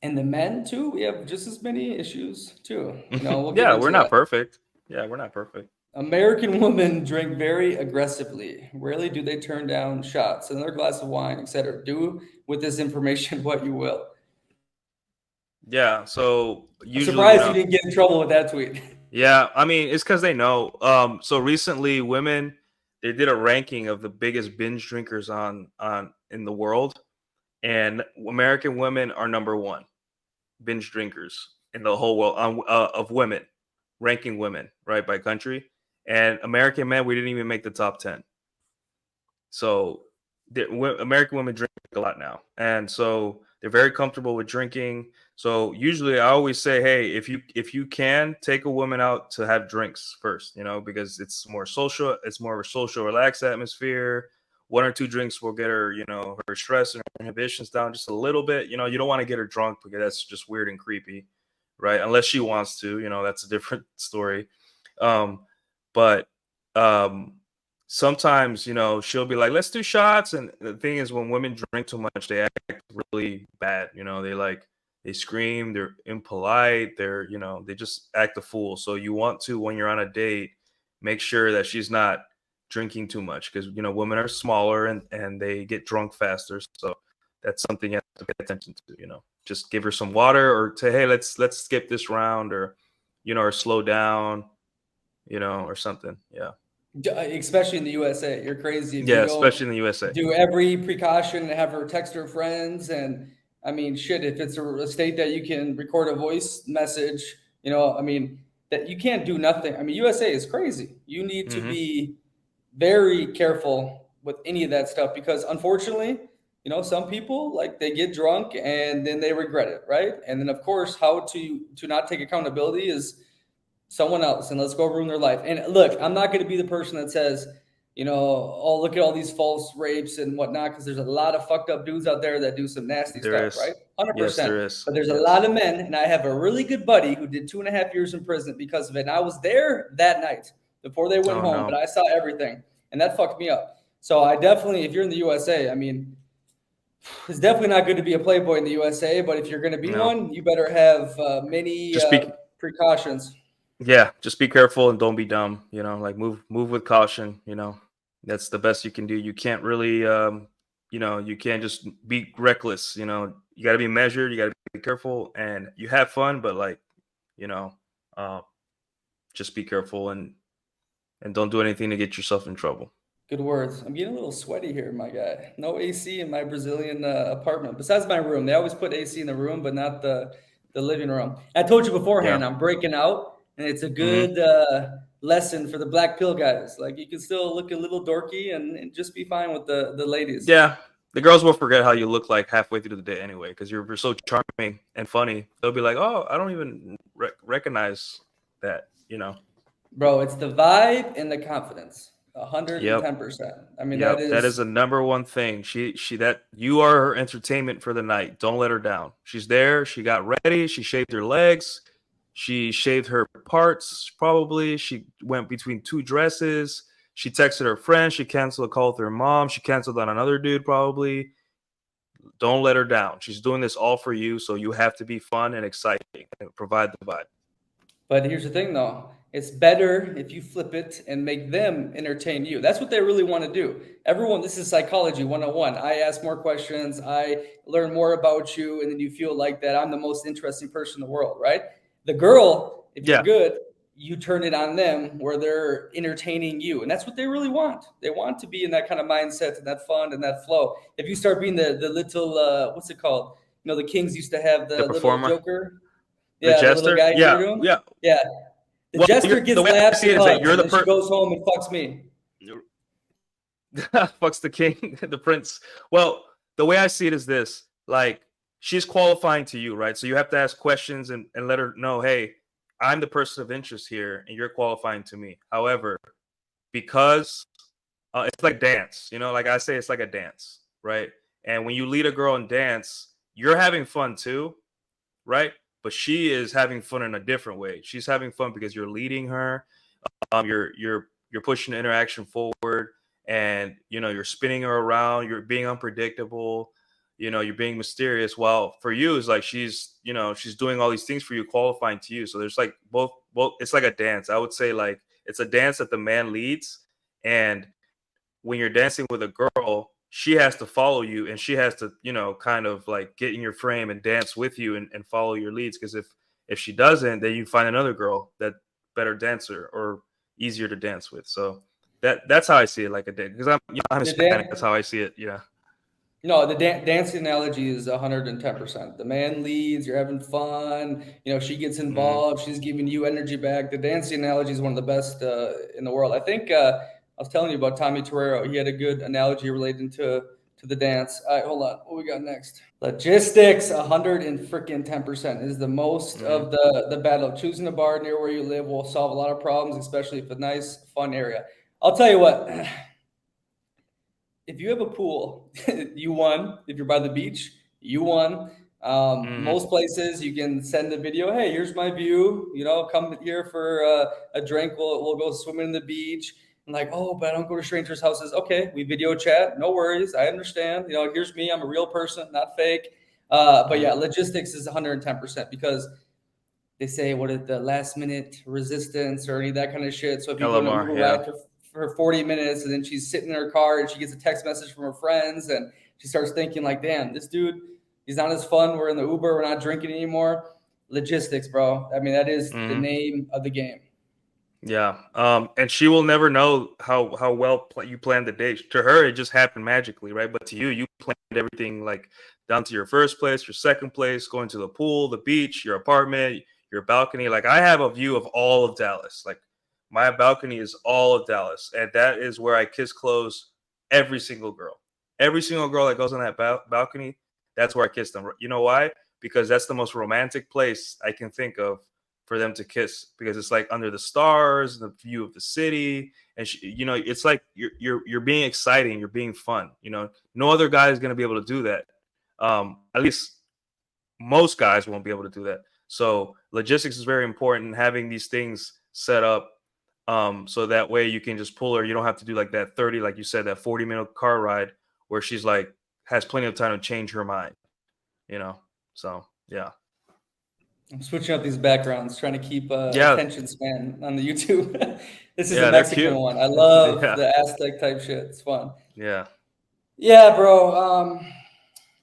And the men too, we have just as many issues too. We'll get Yeah, we're into not that. perfect. Yeah, we're not perfect. American women drink very aggressively. Rarely do they turn down shots, another glass of wine, etc. Do with this information what you will. Yeah, so I'm usually, surprised you didn't get in trouble with that tweet. yeah, I mean, it's because they know. So recently, women they did a ranking of the biggest binge drinkers on in the world, and American women are number one binge drinkers in the whole world of women, ranking women right by country, and American men we didn't even make the top 10. So American women drink a lot now, and so they're very comfortable with drinking. So usually, I always say, hey, if you can take a woman out to have drinks first, because it's more social. It's more of a social, relaxed atmosphere. 1 or 2 drinks will get her, her stress and her inhibitions down just a little bit. You don't want to get her drunk because that's just weird and creepy, right? Unless she wants to, that's a different story. Um, but um, sometimes, she'll be like, let's do shots. And the thing is, when women drink too much, they act really bad. They scream, they're impolite, they just act a fool. So you want to, when you're on a date, make sure that she's not drinking too much, because, women are smaller, and they get drunk faster. So that's something you have to pay attention to, just give her some water, or say, hey, let's skip this round, or, or slow down, or something. Yeah. Especially in the USA. You're crazy if you Yeah, don't especially in the USA. do every precaution and have her text her friends. And I mean, shit, if it's a state that you can record a voice message, I mean, that you can't do nothing. I mean, USA is crazy. You need to Hmm. be very careful with any of that stuff because unfortunately, some people like they get drunk and then they regret it, right? And then of course, how to not take accountability is someone else and let's go ruin their life. And look, I'm not going to be the person that says, oh, look at all these false rapes and whatnot, because there's a lot of fucked up dudes out there that do some nasty There stuff, is. right? Yes, 100%. there is. But there's a Yes. lot of men, and I have a really good buddy who did 2.5 years in prison because of it. And I was there that night before they went Oh home, but no. I saw everything, and that fucked me up. So I definitely, if you're in the USA, I mean, it's definitely not good to be a playboy in the USA, but if you're going to be No. one, you better have many Just be precautions. Yeah, just be careful and don't be dumb, like move with caution, That's the best you can do. You can't really you can't just be reckless, You got to be measured, you got to be careful, and you have fun, but like, you know, uh just be careful, and don't do anything to get yourself in trouble. Good words. I'm getting a little sweaty here, my guy. No AC in my Brazilian apartment. Besides my room, they always put AC in the room, but not the living room. I told you beforehand, Yeah. I'm breaking out, and it's a Mhm. good lesson for the black pill guys. Like you can still look a little dorky and just be fine with the ladies. Yeah. The girls will forget how you look like halfway through the day anyway, because you're so charming and funny. They'll be like, "Oh, I don't even recognize that." Bro, it's the vibe and the confidence. Yep. 110%. I mean, that Yep. That is is the number one thing. She that you are her entertainment for the night. Don't let her down. She's there. She got ready. She shaved her legs. She shaved her parts, probably. She went between two dresses. She texted her friend. She canceled a call with her mom. She canceled on another dude, probably. Don't let her down. She's doing this all for you, so you have to be fun and exciting and provide the vibe. But here's the thing, though. It's better if you flip it and make them entertain you. That's what they really want to do. Everyone, this is psychology 101. I ask more questions, I learn more about you, and then you feel like that I'm the most interesting person in the world, right? The girl, if you're Yeah. good, you turn it on them where they're entertaining you. And that's what they really want. They want to be in that kind of mindset and that fun and that flow. If you start being the little, what's it called? The Kings used to have The the little performer, Joker. the Yeah, the little jester. guy Yeah. near to him. Yeah. Yeah, the Well, jester the gets way I laughs see and it is that hugs, you're and the then she goes home and fucks me. fucks the king, the prince. Well, the way I see it is this: like, she's qualifying to you, right? So you have to ask questions, and let her know, hey, I'm the person of interest here, and you're qualifying to me. However, because it's like dance, like I say, it's like a dance, right? And when you lead a girl in dance, you're having fun too, right? But she is having fun in a different way. She's having fun because you're leading her. You're pushing the interaction forward, and you're spinning her around. You're being unpredictable. You're being mysterious. While for you, it's like she's doing all these things for you, qualifying to you. So there's like both. It's like a dance. I would say, like, it's a dance that the man leads, and when you're dancing with a girl, she has to follow you, and she has to, kind of like get in your frame and dance with you, and follow your leads. Because if she doesn't, then you find another girl that better dancer or easier to dance with. So that's how I see it, like a dance. Because I'm The Hispanic. That's dan- how I see it. Yeah. no, the dancing analogy is 110%. The man leads, you're having fun. She gets Hmm. involved, she's giving you energy back. The dancing analogy is one of the best in the world. I think I was telling you about Tommy Torero. He had a good analogy relating to the dance. All right, hold on. What we got next? Logistics, 100 and freaking 10% is the most Hmm. of the battle. Choosing a bar near where you live will solve a lot of problems, especially if it's a nice, fun area. I'll tell you what, if you have a pool, you won. If you're by the beach, you won. Hmm. Most places you can send a video. Hey, here's my view. Come here for a drink. We'll go swimming in the beach. I'm like, oh, but I don't go to strangers' houses. Okay, we video chat. No worries. I understand. Here's me. I'm a real person, not fake. But yeah, logistics is 110% because they say what is the last minute resistance or any of that kind of shit. So if you go on an LMR, Uber yeah. ride for 40 minutes and then she's sitting in her car and she gets a text message from her friends and she starts thinking like, damn, this dude, he's not as fun. We're in the Uber. We're not drinking anymore. Logistics, bro. I mean, that is the name of the game. Yeah. And she will never know how well you planned the date. To her, it just happened magically, right? But to you, you planned everything like down to your first place, your second place, going to the pool, the beach, your apartment, your balcony. Like I have a view of all of Dallas. Like my balcony is all of Dallas, and that is where I kiss close every single girl. Every single girl that goes on that balcony, that's where I kiss them. You know why? Because that's the most romantic place I can think of for them to kiss, because it's like under the stars, the view of the city, and it's like you're being exciting, you're being fun. No other guy is going to be able to do that. At least most guys won't be able to do that. So logistics is very important. Having these things set up, so that way you can just pull her. You don't have to do like that 30, like you said, that 40-minute car ride where she's like has plenty of time to change her mind. So yeah. I'm switching up these backgrounds, trying to keep Yeah, attention span on the YouTube. This is a yeah, they're Mexican cute. one. I love Yeah, the Aztec type shit. It's fun. yeah. Yeah, bro.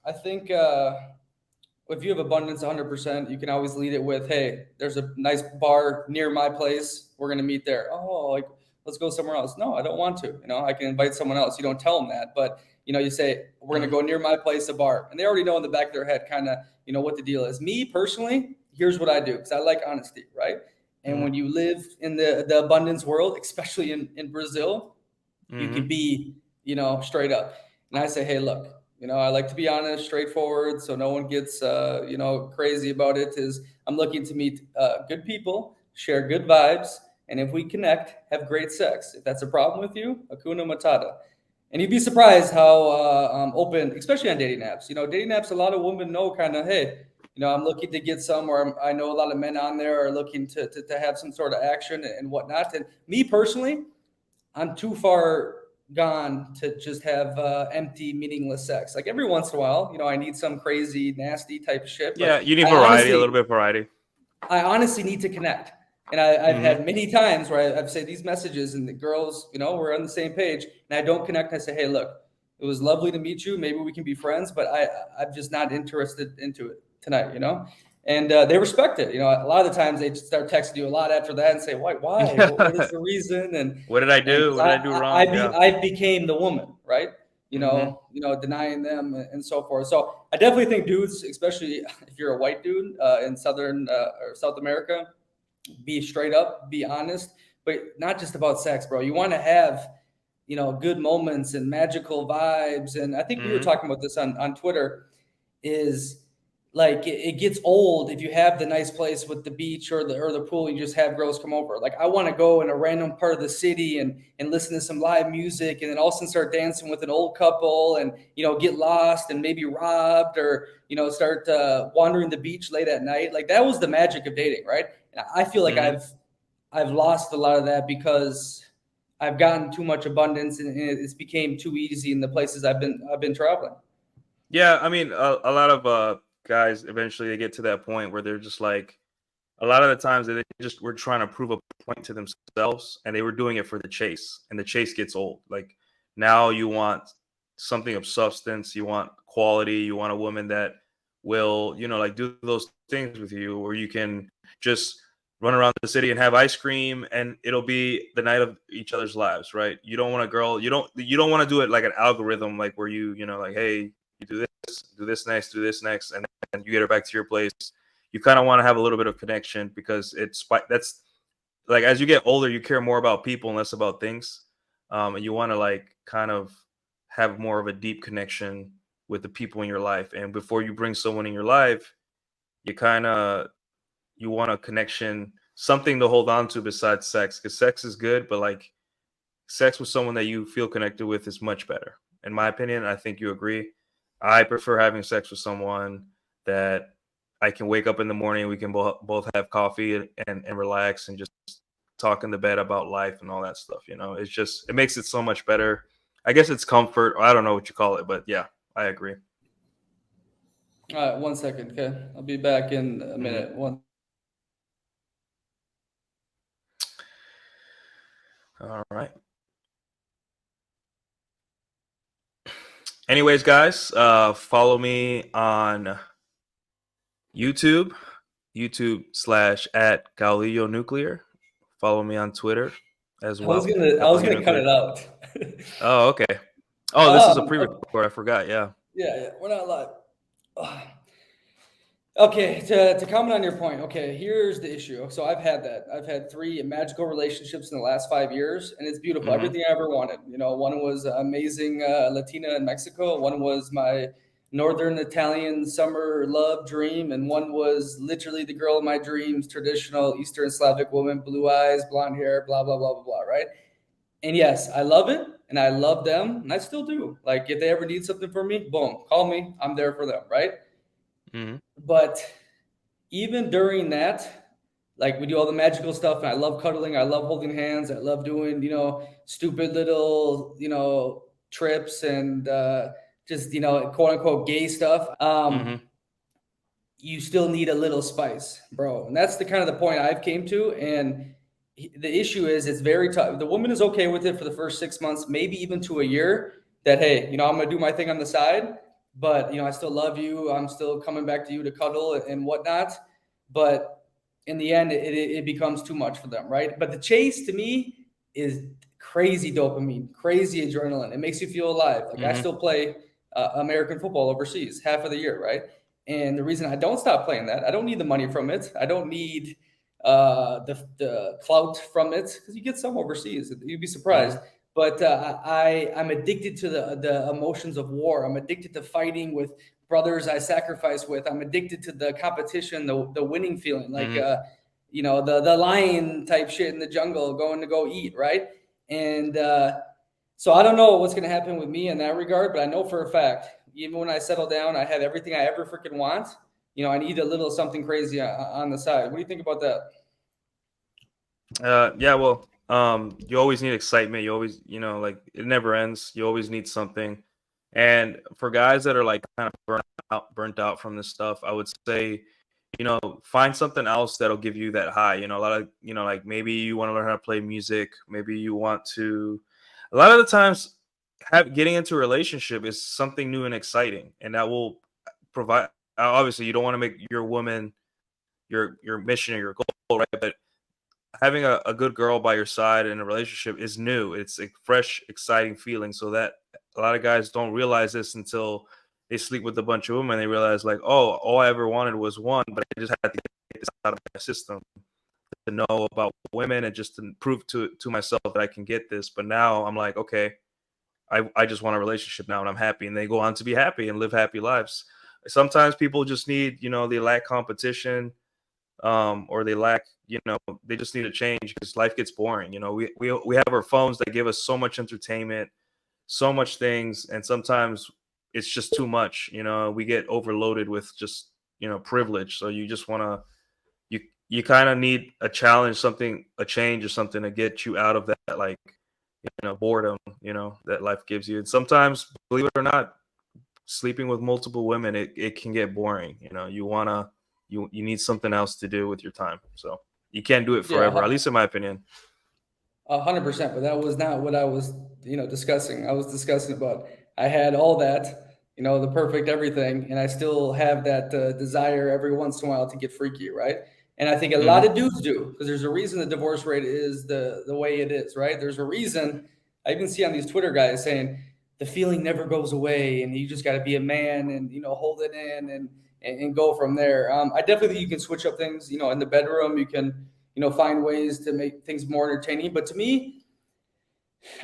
I think if you have abundance 100%, you can always lead it with, hey, there's a nice bar near my place. We're going to meet there. Oh, like, let's go somewhere else. No, I don't want to. I can invite someone else. You don't tell them that. But, you say, we're going to go near my place, a bar. And they already know in the back of their head kind of, what the deal is. Me personally, here's what I do because I like honesty, right? And when you live in the abundance world, especially in Brazil, you can be, straight up. And I say, hey, look, I like to be honest, straightforward, so no one gets, crazy about it. Is I'm looking to meet good people, share good vibes, and if we connect, have great sex. If that's a problem with you, Hakuna Matata. And you'd be surprised how open, especially on dating apps. Dating apps, a lot of women know kind of, hey, I'm looking to get some, or I know a lot of men on there are looking to have some sort of action and whatnot. And me personally, I'm too far gone to just have empty, meaningless sex. Like every once in a while, I need some crazy, nasty type of shit. But Yeah, you need variety, a little bit of variety. I honestly need to connect. And I've had many times where I've said these messages and the girls, we're on the same page and I don't connect. I say, hey, look, it was lovely to meet you. Maybe we can be friends, but I'm just not interested into it tonight, And they respect it. A lot of the times they start texting you a lot after that and say, why? What is the reason? And What did I do? What did I do wrong? Yeah. I became the woman, right? Denying them and so forth. So I definitely think dudes, especially if you're a white dude in Southern or South America, be straight up, be honest, but not just about sex, bro. You want to have, good moments and magical vibes. And I think we were talking about this on Twitter is like it gets old if you have the nice place with the beach or the pool and you just have girls come over. Like I want to go in a random part of the city and listen to some live music and then all of a sudden start dancing with an old couple and get lost and maybe robbed or start wandering the beach late at night. Like that was the magic of dating, right? And I feel like I've lost a lot of that because I've gotten too much abundance and it's became too easy in the places I've been traveling. Yeah, I mean, a lot of guys eventually they get to that point where they're just like, a lot of the times they just were trying to prove a point to themselves, and they were doing it for the chase, and the chase gets old. Like now, you want something of substance, you want quality, you want a woman that will, like do those things with you, or you can just run around the city and have ice cream, and it'll be the night of each other's lives, right? You don't want a girl, you don't want to do it like an algorithm, like where like, hey, you do this next, and then you get her back to your place. You kind of want to have a little bit of connection because that's like as you get older, you care more about people and less about things, and you want to like kind of have more of a deep connection with the people in your life. And before you bring someone in your life, you want a connection, something to hold on to besides sex, because sex is good, but like sex with someone that you feel connected with is much better. In my opinion, I think you agree. I prefer having sex with someone that I can wake up in the morning, we can both have coffee and relax and just talking to bed about life and all that stuff. You know, it's just, it makes it so much better. I guess it's comfort. I don't know what you call it, but yeah, I agree. All right, 1 second. Okay, I'll be back in a Hmm. minute. One. All right. Anyways, guys, follow me on YouTube, YouTube/ at Galileo Nuclear. Follow me on Twitter as well, I was Galileo gonna cut Nuclear. it out. Oh, okay. Oh, this is a Okay. pre-record. I forgot. Yeah. Yeah, we're not live. Okay, to comment on your point, okay, here's the issue. So I've had that. I've had 3 magical relationships in the last 5 years, and it's beautiful. Hmm. Everything I ever wanted. You know, one was amazing Latina in Mexico. One was my Northern Italian summer love dream, and one was literally the girl of my dreams, traditional Eastern Slavic woman, blue eyes, blonde hair, blah blah blah blah blah. Right? And yes, I love it, and I love them, and I still do. Like if they ever need something from me, boom, call me. I'm there for them. Right? Hmm. But even during that, like we do all the magical stuff, and I love cuddling, I love holding hands, I love doing, stupid little, trips and just, quote unquote gay stuff. Hmm. You still need a little spice, bro. And that's the kind of the point I've came to. And the issue is it's very tough. The woman is okay with it for the first 6 months, maybe even to a year, that, hey, I'm going to do my thing on the side, but, I still love you. I'm still coming back to you to cuddle and whatnot. But in the end, it becomes too much for them, right? But the chase to me is crazy dopamine, crazy adrenaline. It makes you feel alive. Like I Hmm. still play American football overseas half of the year, right? And the reason I don't stop playing that, I don't need the money from it. I don't need the clout from it, because you get some overseas. You'd be surprised. Hmm. But I'm addicted to the emotions of war. I'm addicted to fighting with brothers I sacrifice with. I'm addicted to the competition, the winning feeling, like Hmm. the lion type shit in the jungle, going to go eat, right? And so I don't know what's going to happen with me in that regard, but I know for a fact, even when I settle down, I have everything I ever freaking want. I need a little something crazy on the side. What do you think about that? Yeah. Well, you always need excitement. You always, like it never ends. You always need something. And for guys that are like kind of burnt out from this stuff, I would say, find something else that'll give you that high. A lot of, like maybe you want to learn how to play music. Maybe you want to. A lot of the times, getting into a relationship is something new and exciting, and that will provide. Obviously, you don't want to make your woman your mission or your goal, right? But having a good girl by your side in a relationship is new. It's a fresh, exciting feeling. So that a lot of guys don't realize this until they sleep with a bunch of women. They realize like, oh, all I ever wanted was one, but I just had to get this out of my system to know about women and just to prove to myself that I can get this. But now I'm like, okay, I just want a relationship now and I'm happy. And they go on to be happy and live happy lives. Sometimes people just need, they lack competition, or they lack, they just need a change because life gets boring. We have our phones that give us so much entertainment, so much things, and sometimes it's just too much. We get overloaded with just, privilege. So you just want to, you kind of need a challenge, something, a change or something to get you out of that, like, boredom, that life gives you. And sometimes, believe it or not, sleeping with multiple women, it can get boring. You need something else to do with your time. So you can't do it forever, at Yeah, least in my opinion. 100%, but that was not what I was, discussing. I was discussing about I had all that, the perfect everything, and I still have that desire every once in a while to get freaky, right? And I think a lot Hmm. of dudes do, because there's a reason the divorce rate is the way it is, right? There's a reason. I even see on these Twitter guys saying the feeling never goes away, and you just got to be a man and hold it in and go from there. I definitely think you can switch up things, in the bedroom. You can find ways to make things more entertaining. But to me,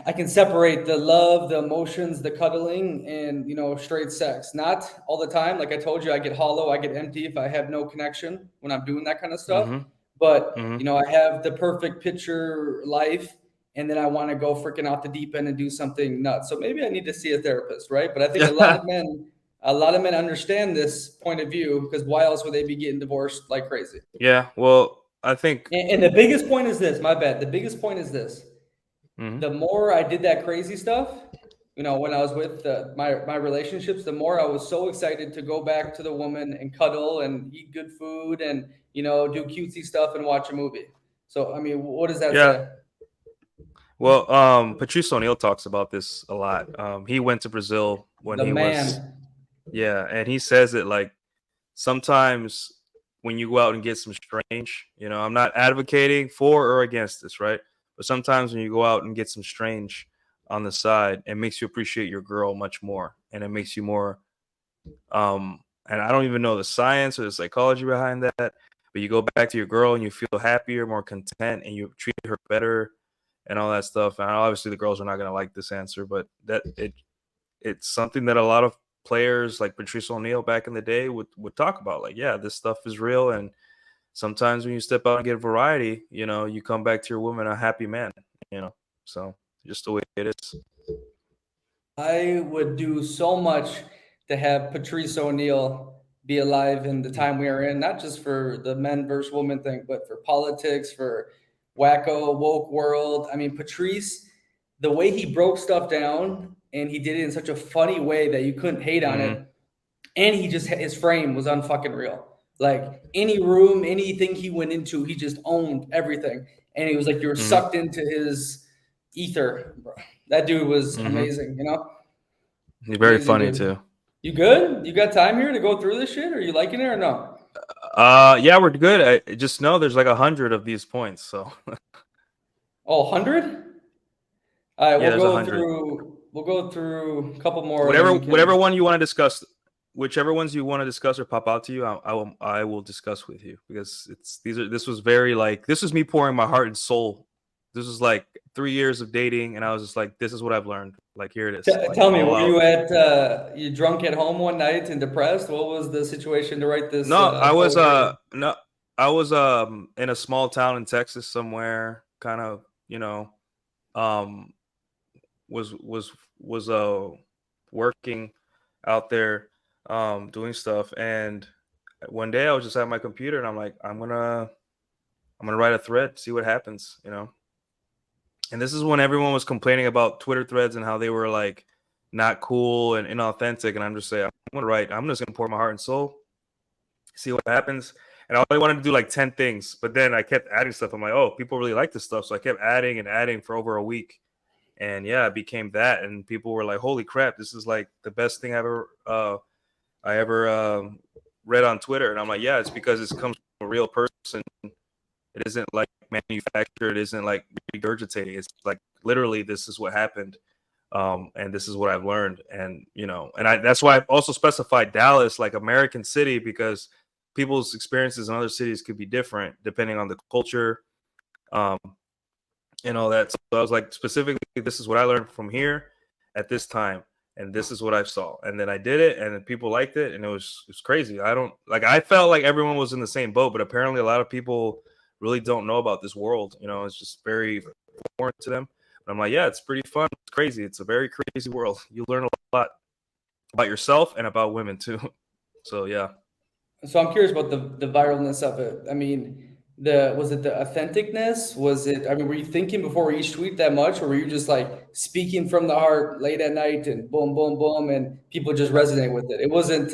I can separate the love, the emotions, the cuddling, and straight sex. Not all the time. Like I told you, I get hollow, I get empty if I have no connection when I'm doing that kind of stuff. Hmm. But Hmm. I have the perfect picture life, and then I want to go freaking out the deep end and do something nuts. So maybe I need to see a therapist, right? But I think Yeah. a lot of men understand this point of view, because why else would they be getting divorced like crazy? Yeah. Well, I think. And the biggest point is this. My bad. The biggest point is this. Mhm. The more I did that crazy stuff, when I was with my relationships, the more I was so excited to go back to the woman and cuddle and eat good food and do cutesy stuff and watch a movie. So I mean, what does that Yeah. say? Well, Patrice O'Neill talks about this a lot. He went to Brazil when The he was, man. yeah, and he says it like sometimes when you go out and get some strange, I'm not advocating for or against this, right? But sometimes when you go out and get some strange on the side, it makes you appreciate your girl much more, and it makes you more. And I don't even know the science or the psychology behind that, but you go back to your girl and you feel happier, more content, and you treat her better, and all that stuff. And obviously, the girls are not going to like this answer, but it's something that a lot of players like Patrice O'Neill back in the day would talk about. Like, yeah, this stuff is real, and sometimes when you step out and get variety, you come back to your woman a happy man. You know, so just the way it is. I would do so much to have Patrice O'Neill be alive in the time we are in, not just for the men versus women thing, but for politics, for wacko, woke world. I mean, Patrice, the way he broke stuff down and he did it in such a funny way that you couldn't hate on Mm-hmm. it. And he just, his frame was unfucking real. Like any room, anything he went into, he just owned everything. And he was like, you were Mm-hmm. sucked into his ether, bro. That dude was Mm-hmm. amazing. He's very Amazing, funny dude. too. You good? You got time here to go through this shit? Are you liking it or no? Yeah, we're good. I just know there's like 100 of these points, so Oh, 100? All right, yeah, there's 100. we'll go through a couple more and then Whatever, we whatever can. one you want to discuss, whichever ones you want to discuss or pop out to you, I will discuss with you, because this was very like, this was me pouring my heart and soul. This was like 3 years of dating, and I was just like, this is what I've learned. Like, here it is, like Tell me, all were out. you you drunk at home one night and depressed? What was the situation to write this No, I was poetry? no, I was in a small town in Texas somewhere, kind of, um was working out there, doing stuff, and one day I was just at my computer and I'm like, I'm gonna write a thread, see what happens. And this is when everyone was complaining about Twitter threads and how they were like not cool and inauthentic, and I'm just saying, I'm just gonna pour my heart and soul, see what happens. And I only wanted to do like 10 things, but then I kept adding stuff. I'm like, oh, people really like this stuff, so I kept adding and adding for over a week. And yeah, it became that, and people were like, holy crap, this is like the best thing I ever read on Twitter. And I'm like, yeah, it's because it comes from a real person. It isn't like manufactured, it isn't like regurgitating. It's like literally, this is what happened. And this is what I've learned. And that's why I've also specified Dallas, like American city, because people's experiences in other cities could be different depending on the culture, um, and all that. So I was like, specifically, this is what I learned from here at this time, and this is what I saw. And then I did it, and then people liked it, and it was crazy. I don't like. I felt like everyone was in the same boat, but apparently, a lot of people really don't know about this world. It's just very foreign to them. But I'm like, yeah, it's pretty fun. It's crazy. It's a very crazy world. You learn a lot about yourself and about women too. So yeah. So I'm curious about the viralness of it. I mean, the was it the authenticness? Was it? I mean, were you thinking before each tweet that much, or were you just like speaking from the heart late at night and boom, boom, boom, and people just resonate with it? It wasn't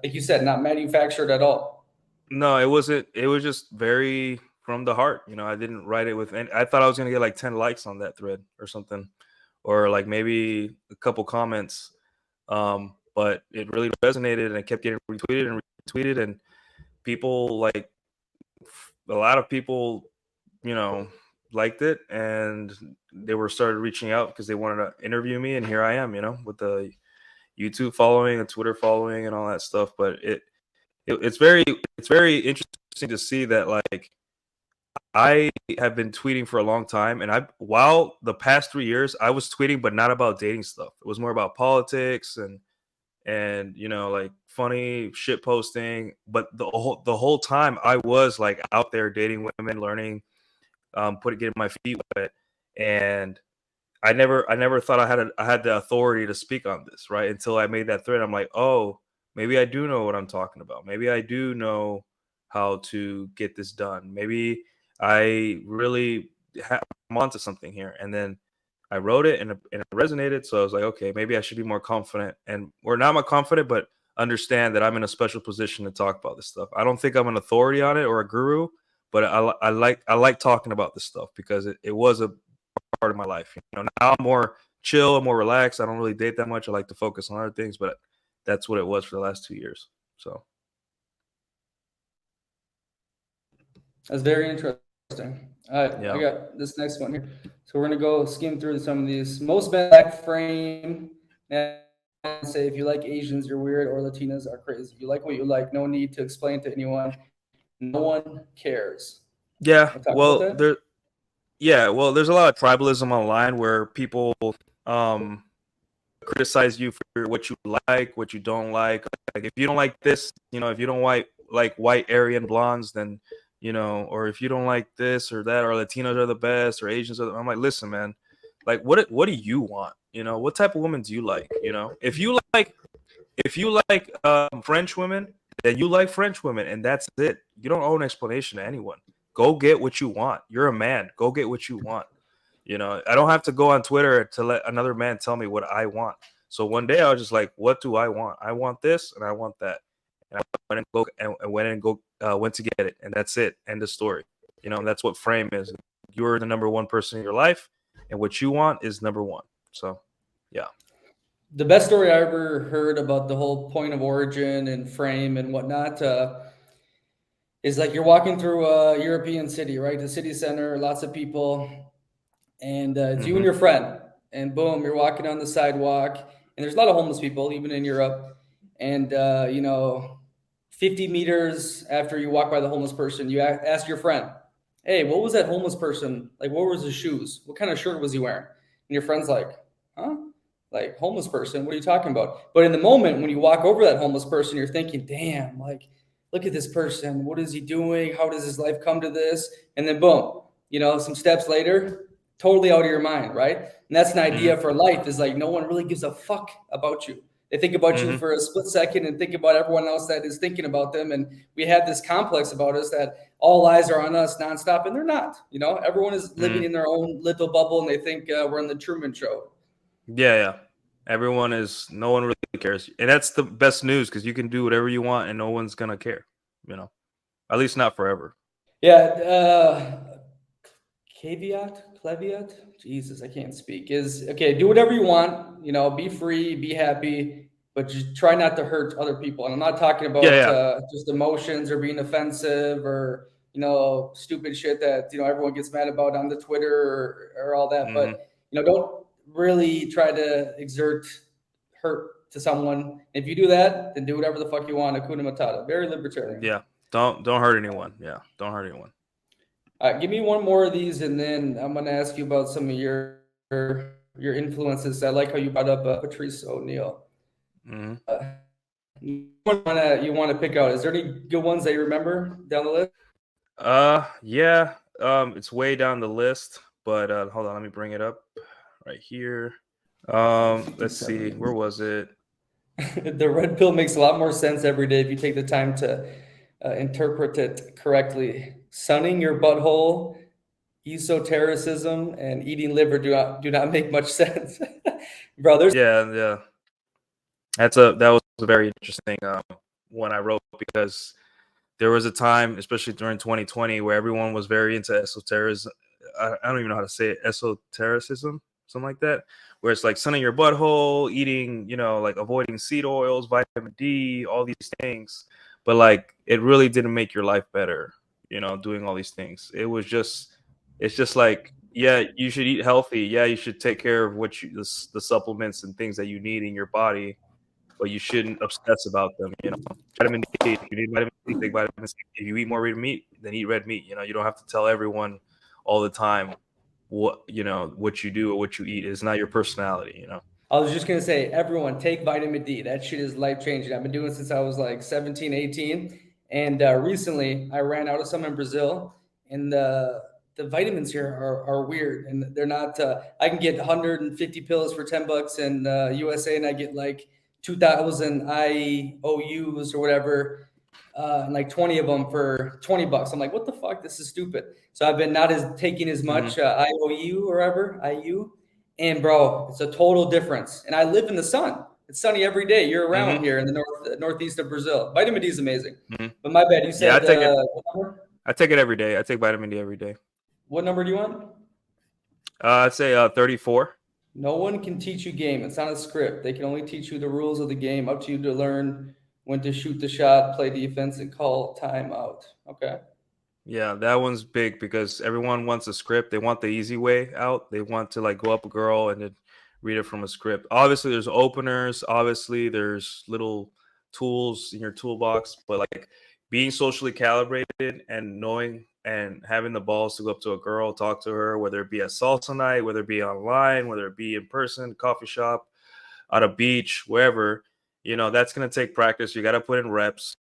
like you said, not manufactured at all. No, it wasn't. It was just very from the heart. I didn't write it with, and I thought I was gonna get like 10 likes on that thread or something, or like maybe a couple comments. But it really resonated, and it kept getting retweeted and retweeted, and people like a lot of people, you know, liked it, and they were started reaching out because they wanted to interview me, and here I am, with the YouTube following, a Twitter following, and all that stuff. But it's very interesting to see that, like, I have been tweeting for a long time, and while the past 3 years I was tweeting, but not about dating stuff. It was more about politics and like funny shit posting. But the whole time I was like out there dating women, learning, getting my feet wet, and I never thought I had the authority to speak on this, right? Until I made that thread. I'm like, oh, maybe I do know what I'm talking about. Maybe I do know how to get this done. Maybe I'm onto something here. And then I wrote it and it resonated. So I was like, okay, maybe I should be more confident and or not more confident, but understand that I'm in a special position to talk about this stuff. I don't think I'm an authority on it or a guru, but I like talking about this stuff because it was a part of my life. You know, now I'm more chill, I'm more relaxed. I don't really date that much. I like to focus on other things, but that's what it was for the last 2 years. So That's very interesting. All right, I yeah. got this next one here. So we're gonna go skim through some of these. Most men lack frame and say if you like Asians, you're weird, or Latinas are crazy. You like what you like. No need to explain to anyone. No one cares. Yeah. Want to talk about that? There's a lot of tribalism online where people um criticize you for what you like, what you don't like. Like if you don't like this, if you don't like white Aryan blondes, then or if you don't like this or that, or Latinos are the best, or Asians are. I'm like, listen, man, like what do you want? What type of woman do you like? If you like French women, then you like French women, and that's it. You don't owe an explanation to anyone. Go get what you want. You're a man. Go get what you want. I don't have to go on Twitter to let another man tell me what I want. So one day I was just like, what do I want? I want this and I want that. And I went to get it, and that's it. End of story. And that's what frame is. You're the number one person in your life, and what you want is number one. So, yeah. The best story I ever heard about the whole point of origin and frame and whatnot is like you're walking through a European city, right? The city center, lots of people, and it's you and Hmm. your friend, and boom, you're walking on the sidewalk, and there's a lot of homeless people, even in Europe, and 50 meters after you walk by the homeless person, you ask your friend, "Hey, what was that homeless person like? What was his shoes? What kind of shirt was he wearing?" And your friend's like, "Huh? Like homeless person? What are you talking about?" But in the moment when you walk over that homeless person, you're thinking, "Damn, like look at this person. What is he doing? How does his life come to this?" And then boom, some steps later, totally out of your mind, right? And that's an Hmm. idea for life is like no one really gives a fuck about you. They think about you Hmm. for a split second and think about everyone else that is thinking about them. And we have this complex about us that all eyes are on us nonstop, and they're not. Everyone is living Hmm. in their own little bubble, and they think we're in the Truman Show. Yeah, yeah. No one really cares. And that's the best news because you can do whatever you want and no one's going to care, you know, at least not forever. Yeah, caveat, Jesus, I can't speak. Is okay. Do whatever you want. Be free, be happy, but just try not to hurt other people. And I'm not talking Yeah, about yeah. just emotions or being offensive or stupid shit that everyone gets mad about on the Twitter or all that. Hmm. But don't really try to exert hurt to someone. If you do that, then do whatever the fuck you want. Hakuna Matata. Very libertarian. Yeah. Don't hurt anyone. Yeah. Don't hurt anyone. All right, give me one more of these, and then I'm going to ask you about some of your influences. I like how you brought up Patrice O'Neill. Hmm. You want to pick out? Is there any good ones that you remember down the list? Yeah. It's way down the list, but hold on, let me bring it up right here. Let's see. Where was it? The red pill makes a lot more sense every day if you take the time to interpret it correctly. Sunning your butthole, esotericism, and eating liver do not make much sense, bro. There's Yeah, yeah. That was a very interesting one I wrote because there was a time, especially during 2020, where everyone was very into esotericism. I don't even know how to say it, esotericism, something like that, where it's like sunning your butthole, eating, like avoiding seed oils, vitamin D, all these things. But like, it really didn't make your life better, doing all these things. It's just like, yeah, you should eat healthy. Yeah, you should take care of the supplements and things that you need in your body, but you shouldn't obsess about them. Vitamin D. If you need vitamin D, take vitamin C. If you eat more red meat, then eat red meat. You don't have to tell everyone all the time what you do or what you eat. It's not your personality. I was just gonna say, everyone take vitamin D. That shit is life changing. I've been doing it since I was like 17, 18. And recently I ran out of some in Brazil. And the vitamins here are weird. And they're not, I can get 150 pills for $10 in USA, and I get like 2,000 IOUs or whatever. and like 20 of them for $20. I'm like, what the fuck? This is stupid. So I've been not as taking as much IOU or whatever, IU. And bro, it's a total difference. And I live in the sun. It's sunny every day year round here in the northeast of Brazil. Vitamin D is amazing. But my bad, you Yeah, said what number? I take it every day. I take vitamin D every day. What number do you want? I'd say 34. No one can teach you game. It's not a script. They can only teach you the rules of the game. Up to you to learn when to shoot the shot, play defense, and call timeout. Okay. Yeah, that one's big because everyone wants a script. They want the easy way out. They want to like go up a girl and then read it from a script. Obviously, there's openers. Obviously, there's little tools in your toolbox. But like being socially calibrated and knowing and having the balls to go up to a girl, talk to her, whether it be at salsa night, whether it be online, whether it be in person, coffee shop, at a beach, wherever, that's going to take practice. You got to put in reps,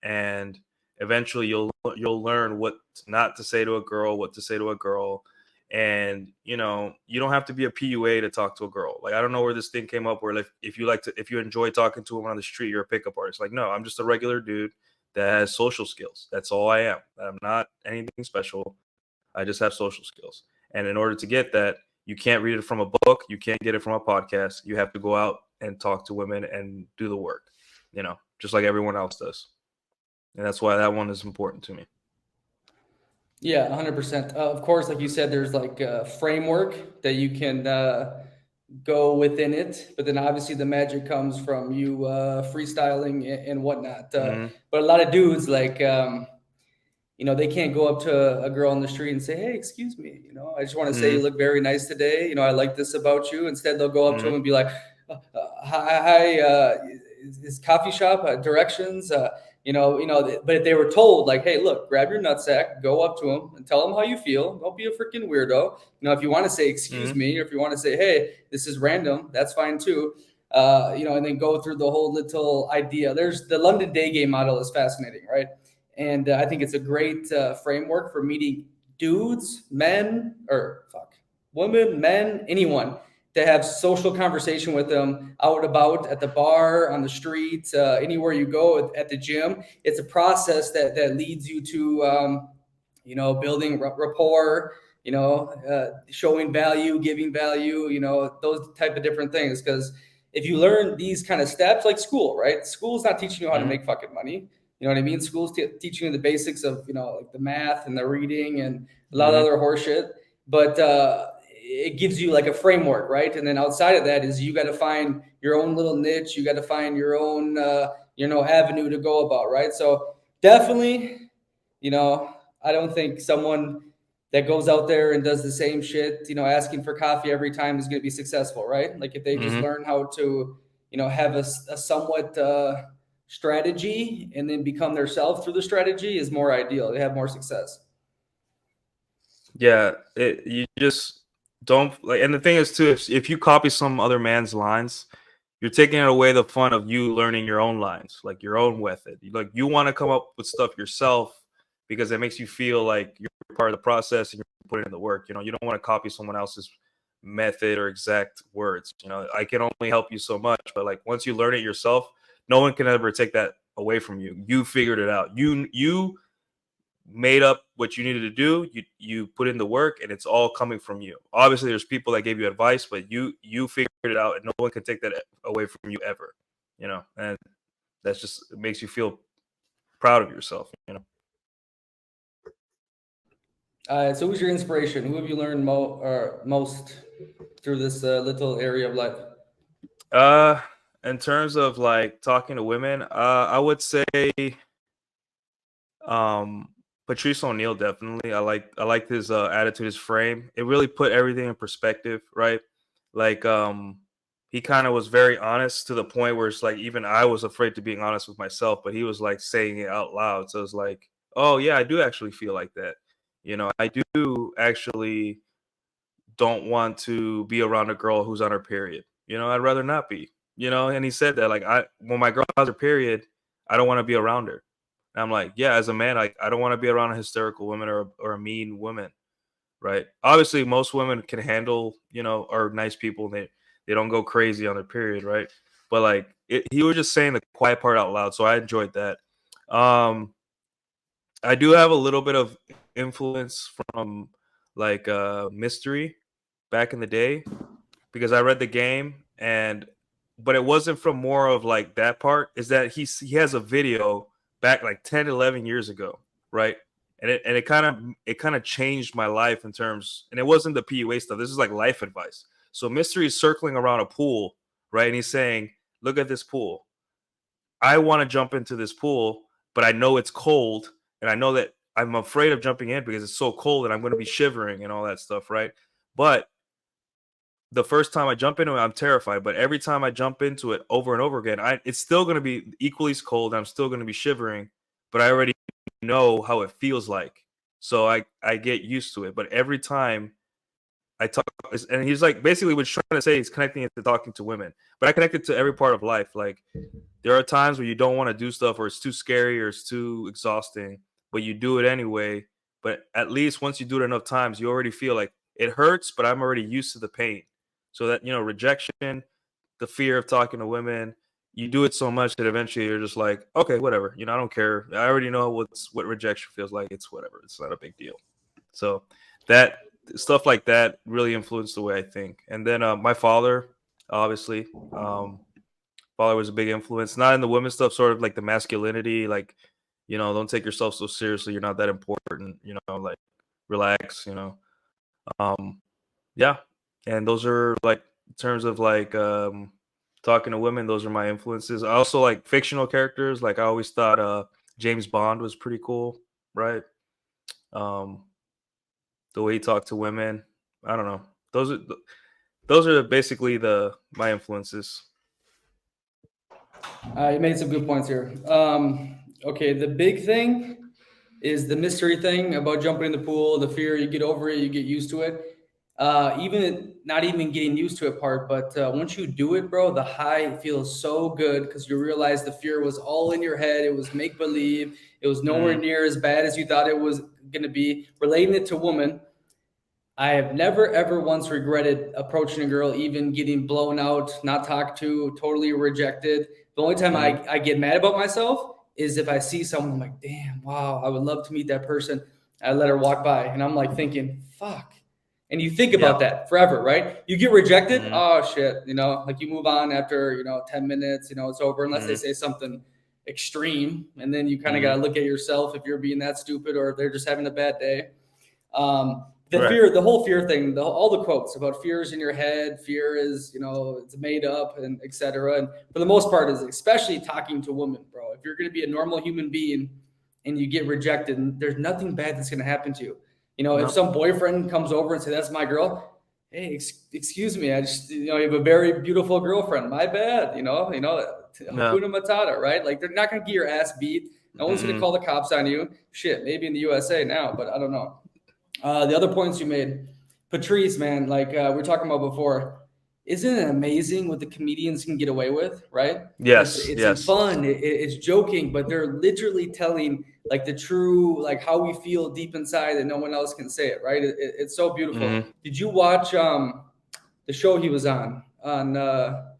and eventually you'll learn what not to say to a girl, what to say to a girl. And you don't have to be a PUA to talk to a girl. Like I don't know where this thing came up where if you enjoy talking to them on the street, you're a pickup artist. Like no, I'm just a regular dude that has social skills. That's all I am. I'm not anything special. I just have social skills. And in order to get that, you can't read it from a book. You can't get it from a podcast. You have to go out and talk to women and do the work, just like everyone else does. And that's why that one is important to me. Yeah, 100%. Of course, like you said, there's like a framework that you can go within it, but then obviously the magic comes from you freestyling and whatnot. But a lot of dudes like they can't go up to a girl on the street and say, "Hey, excuse me, I just want to say you look very nice today. I like this about you." Instead, they'll go up to him and be like, "Hi, is coffee shop directions?" But if they were told, like, "Hey, look, grab your nutsack, go up to him and tell him how you feel. Don't be a freaking weirdo. If you want to say excuse me, or if you want to say, hey, this is random, that's fine too." And then go through the whole little idea. There's the London day game model is fascinating, right? And I think it's a great framework for meeting dudes, women, men, anyone to have social conversation with them out and about at the bar, on the street, anywhere you go, at the gym. It's a process that leads you to, building rapport, showing value, giving value, those type of different things. Because if you learn these kind of steps, like school, right? School's not teaching you how to make fucking money. You know what I mean? School's teaching you the basics of, like the math and the reading and a lot of other horseshit. But it gives you like a framework, right? And then outside of that is you got to find your own little niche. You got to find your own, avenue to go about, right? So definitely, I don't think someone that goes out there and does the same shit, asking for coffee every time is going to be successful, right? Like if they just learn how to, have a somewhat strategy and then become their self through the strategy is more ideal. They have more success. Yeah, you just don't like. And the thing is too, if you copy some other man's lines, you're taking away the fun of you learning your own lines, like your own method. Like you want to come up with stuff yourself because it makes you feel like you're part of the process and you're putting in the work. You don't want to copy someone else's method or exact words. I can only help you so much, but like once you learn it yourself, no one can ever take that away from you. You figured it out. You made up what you needed to do. You put in the work and it's all coming from you. Obviously there's people that gave you advice, but you figured it out and no one can take that away from you ever. And that's just, it makes you feel proud of yourself. So who's your inspiration? Who have you learned most through this little area of life? In terms of like talking to women, I would say Patrice O'Neill, definitely. I like his attitude, his frame. It really put everything in perspective, right? Like he kind of was very honest to the point where it's like even I was afraid to being honest with myself, but he was like saying it out loud. So it's like, oh yeah, I do actually feel like that. I do actually don't want to be around a girl who's on her period. I'd rather not be. And he said that like when my girl has her period, I don't want to be around her. And I'm like, yeah, as a man, I don't want to be around a hysterical woman or a mean woman, right? Obviously, most women can handle, are nice people. And they don't go crazy on their period, right? But like he was just saying the quiet part out loud, so I enjoyed that. I do have a little bit of influence from like mystery back in the day because I read the game and but it wasn't from more of like that part is that he has a video back like 10, 11 years ago, right? And it kind of changed my life in terms and it wasn't the PUA stuff. This is like life advice. So mystery is circling around a pool, right? And he's saying, "Look at this pool. I want to jump into this pool, but I know it's cold, and I know that I'm afraid of jumping in because it's so cold and I'm going to be shivering and all that stuff, right? But the first time I jump into it, I'm terrified. But every time I jump into it over and over again, it's still going to be equally as cold. I'm still going to be shivering, but I already know how it feels like. So I get used to it. But every time I talk, and he's like basically what he's trying to say is connecting it to talking to women. But I connect it to every part of life. Like there are times where you don't want to do stuff or it's too scary or it's too exhausting, but you do it anyway. But at least once you do it enough times, you already feel like it hurts, but I'm already used to the pain. So that, rejection, the fear of talking to women, you do it so much that eventually you're just like, okay, whatever. I don't care. I already know what rejection feels like. It's whatever. It's not a big deal. So that stuff like that really influenced the way I think. And then my father, obviously, father was a big influence. Not in the women stuff, sort of like the masculinity, like don't take yourself so seriously. You're not that important. Like relax. Um, yeah. And those are like in terms of like talking to women. Those are my influences. I also like fictional characters. Like I always thought James Bond was pretty cool, right? Um, the way he talked to women. I don't know. Those are basically the my influences. You made some good points here. Okay, the big thing is the mystery thing about jumping in the pool, the fear. You get over it, you get used to it. Even not even getting used to it part, but once you do it, bro, the high feels so good because you realize the fear was all in your head. It was make believe. It was nowhere Mm, near as bad as you thought it was going to be. Relating it to woman, I have never ever once regretted approaching a girl, even getting blown out, not talked to, totally rejected. The only time mm, I get mad about myself is if I see someone, I'm like, damn, wow, I would love to meet that person. I let her walk by, and I'm like thinking, fuck. And you think yeah. about that forever, right? You get rejected, Mm, oh shit, like you move on after 10 minutes, it's over unless they mm, say something extreme, and then you kind of got mm. to look at yourself if you're being that stupid or if they're just having a bad day. The Right. fear, the whole fear thing, all the quotes about fear is in your head, fear is, it's made up and etc. And for the most part, is especially talking to women, bro. If you're going to be a normal human being and you get rejected, there's nothing bad that's going to happen to you. If No. some boyfriend comes over and say, that's my girl, hey, excuse me, I just, you have a very beautiful girlfriend. My bad, No. Hakuna Matata, right? Like they're not going to get your ass beat. No one's going to Mm-mm. call the cops on you. Shit, maybe in the USA now, but I don't know. The other points you made, Patrice, man, like we were talking about before, isn't it amazing what the comedians can get away with, right? Yes. It's Yes. fun, it's joking, but they're literally telling like the true, like how we feel deep inside that no one else can say it, right? It's so beautiful. Mm-hmm. Did you watch the show he was on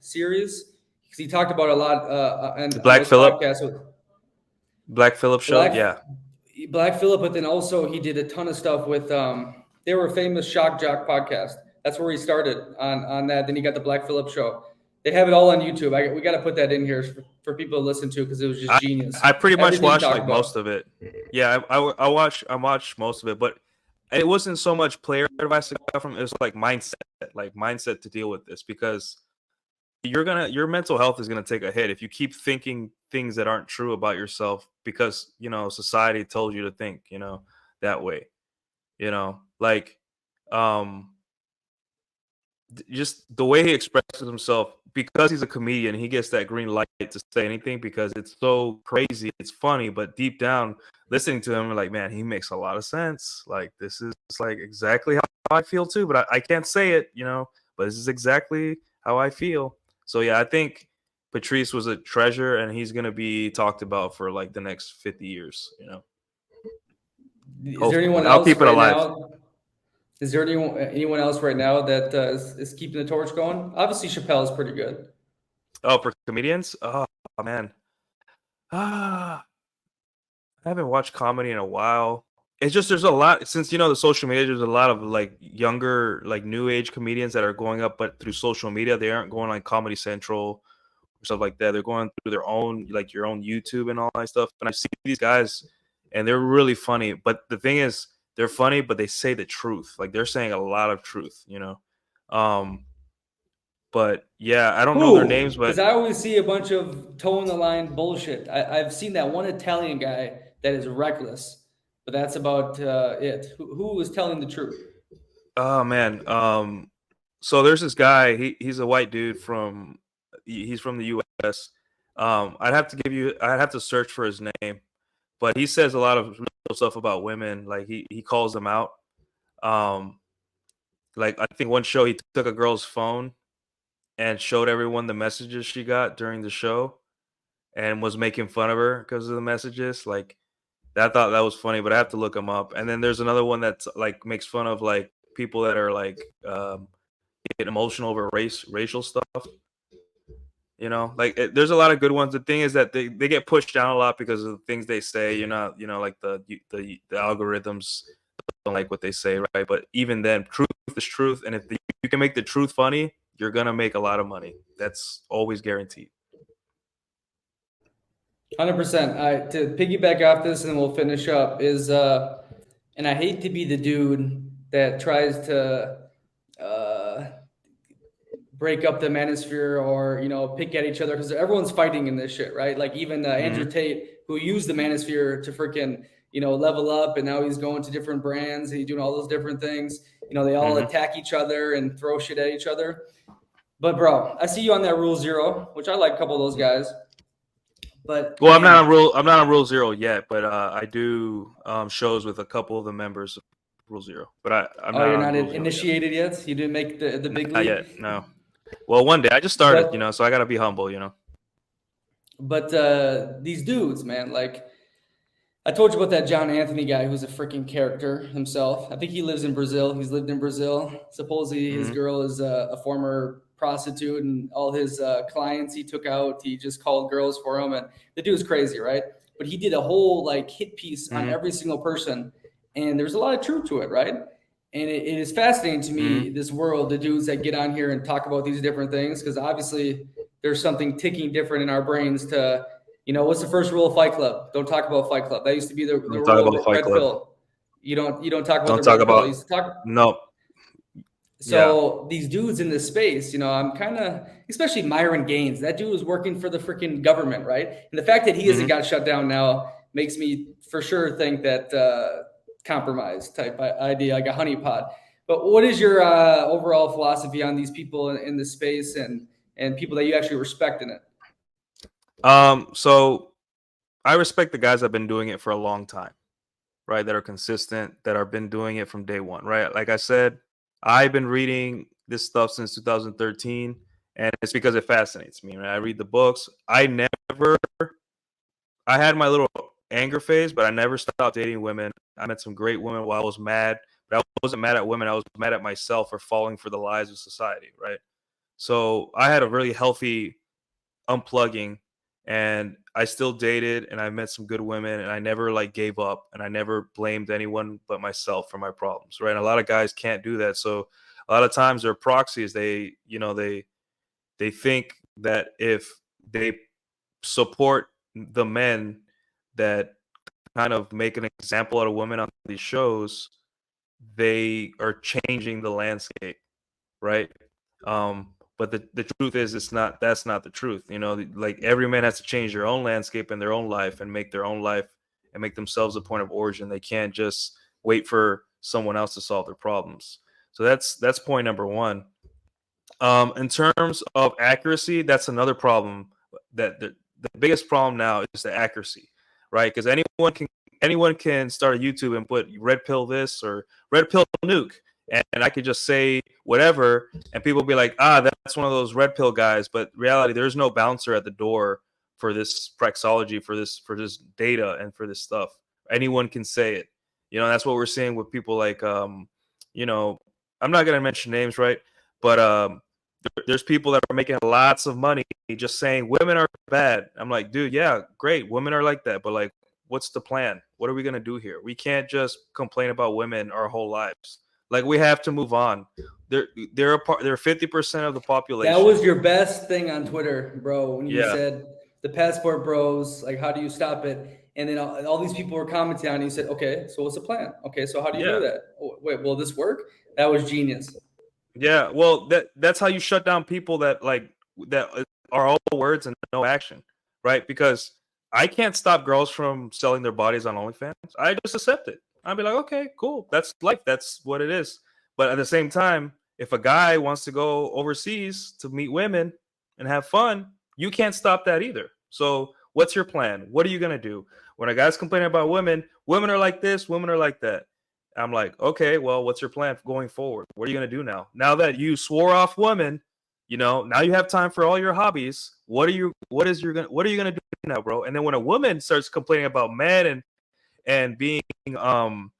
series? Because he talked about a lot The and on Black those Phillip. podcasts with Black Phillip show. Black Yeah. Black Phillip, but then also he did a ton of stuff with they were a famous shock jock podcast. That's where he started on that. Then he got the Black Phillip show. They have it all on YouTube. We got to put that in here for people to listen to because it was just I genius. I pretty much Everything he watched talked like most about. of it. Yeah. I watched most of it, but it wasn't so much player advice I got from it. It was like mindset to deal with this because your mental health is gonna take a hit if you keep thinking things that aren't true about yourself because society told you to think that way. Like um just the way he expresses himself because he's a comedian, he gets that green light to say anything because it's so crazy, it's funny, but deep down listening to him like, man, he makes a lot of sense. Like this is like exactly how I feel too, but I can't say it, but this is exactly how I feel. So yeah, I think Patrice was a treasure and he's going to be talked about for like the next 50 years. Is there Hopefully anyone I'll else keep it right alive. now? Is there anyone else right now that is keeping the torch going? Obviously, Chappelle is pretty good. Oh, for comedians, oh man. Ah, I haven't watched comedy in a while. It's just there's a lot since the social media. There's a lot of like younger, like new age comedians that are going up, but through social media, they aren't going like Comedy Central or stuff like that. They're going through their own, like your own YouTube and all that stuff. And I see these guys, and they're really funny. But the thing is, they're funny, but they say the truth. Like they're saying a lot of truth. Um, but yeah, I don't know their Who? names, Because but I always see a bunch of toe in the line bullshit. I've seen that one Italian guy that is reckless, but that's about it. Who is telling the truth? oh man, so there's this guy. He's a white dude he's from the U.S. I'd have to search for his name, but he says a lot of real stuff about women. Like he calls them out. Um, like I think one show he took a girl's phone and showed everyone the messages she got during the show and was making fun of her because of the messages. Like I thought that was funny, but I have to look him up. And then there's another one that's like makes fun of like people that are like get emotional over racial stuff. Like there's a lot of good ones. The thing is that they get pushed down a lot because of the things they say. You're not, like the algorithms don't like what they say, right? But even then, truth is truth, and if you can make the truth funny, you're gonna make a lot of money. That's always guaranteed. 100%. To piggyback off this, and then we'll finish up. And I hate to be the dude that tries to uh, break up the manosphere or pick at each other because everyone's fighting in this shit, right? Like even Andrew Hmm. Tate, who used the manosphere to freaking level up, and now he's going to different brands and he's doing all those different things. They all Hmm. attack each other and throw shit at each other. But bro, I see you on that Rule Zero, which I like a couple of those guys. But Well, man, I'm not on Rule Zero yet, but I do shows with a couple of the members of Rule Zero. But I'm oh, not you're on not Rule Zero yet. initiated yet. You didn't make the big Not leap. yet. No. Well, one day I just started, But so I gotta be humble. these dudes, man, like I told you about that John Anthony guy who's a freaking character himself. I think he lives in Brazil. He's lived in Brazil. Supposedly, his Hmm. girl is a former prostitute, and all his clients he took out, he just called girls for him. And the dude's crazy, right? But he did a whole like hit piece on Hmm. every single person, and there's a lot of truth to it, right? And it is fascinating to me Hmm. this world, the dudes that get on here and talk about these different things, because obviously there's something ticking different in our brains to what's the first rule of Fight Club? Don't talk about Fight Club. That used to be the Don't talk rule of about Fight Red Club. Pill. You don't talk about Don't the talk Red Pill. about You used to talk. no. Yeah. So these dudes in this space, I'm kind of, especially Myron Gaines. That dude was working for the freaking government, right? And the fact that he hasn't Hmm. got shut down now makes me for sure think that compromise type idea, like a honeypot. But what is your overall philosophy on these people in the space and people that you actually respect in it? So I respect the guys that have been doing it for a long time, right? That are consistent, that have been doing it from day one, right? Like I said, I've been reading this stuff since 2013, and it's because it fascinates me. Right? I read the books. I had my little anger phase, but I never stopped dating women. I met some great women while I was mad, but I wasn't mad at women. I was mad at myself for falling for the lies of society, right? So I had a really healthy unplugging, and I still dated and I met some good women, and I never like gave up, and I never blamed anyone but myself for my problems, right? And a lot of guys can't do that. So a lot of times they're proxies. They think that if they support the men that kind of make an example out of women on these shows, they are changing the landscape, right? But the truth is, that's not the truth. Like every man has to change their own landscape in their own life and make their own life and make themselves a point of origin. They can't just wait for someone else to solve their problems. So that's point number one. In terms of accuracy, that's another problem. That the biggest problem now is the accuracy, right? Because anyone can start a YouTube and put red pill this or red pill nuke, and I could just say whatever, and people will be like, that's one of those red pill guys. But reality, there's no bouncer at the door for this praxology, for this data, and for this stuff. Anyone can say it. That's what we're seeing with people like you know, I'm not gonna mention names, right? But there's people that are making lots of money just saying women are bad. I'm like, dude, yeah, great, women are like that, but like, what's the plan? What are we gonna do here? We can't just complain about women our whole lives. Like we have to move on. They're 50% of the That population. was your best thing on Twitter, bro, when you Yeah, said the passport bros, like, how do you stop it? And then all these people were commenting on it. You said, okay, so what's the plan? Okay, so how do you do yeah, that? Oh, wait, will this work? That was genius. yeah. Well, that's how you shut down people that that are all words and no action, right? Because I can't stop girls from selling their bodies on OnlyFans. I just accept it. I'd be like, okay, cool. That's life. That's what it is. But at the same time, if a guy wants to go overseas to meet women and have fun, you can't stop that either. So, what's your plan? What are you gonna do when a guy's complaining about women? Women are like this. Women are like that. I'm like, okay, well, what's your plan going forward? What are you gonna do now? Now that you swore off women, now you have time for all your hobbies. What are you gonna do now, bro? And then when a woman starts complaining about men and being um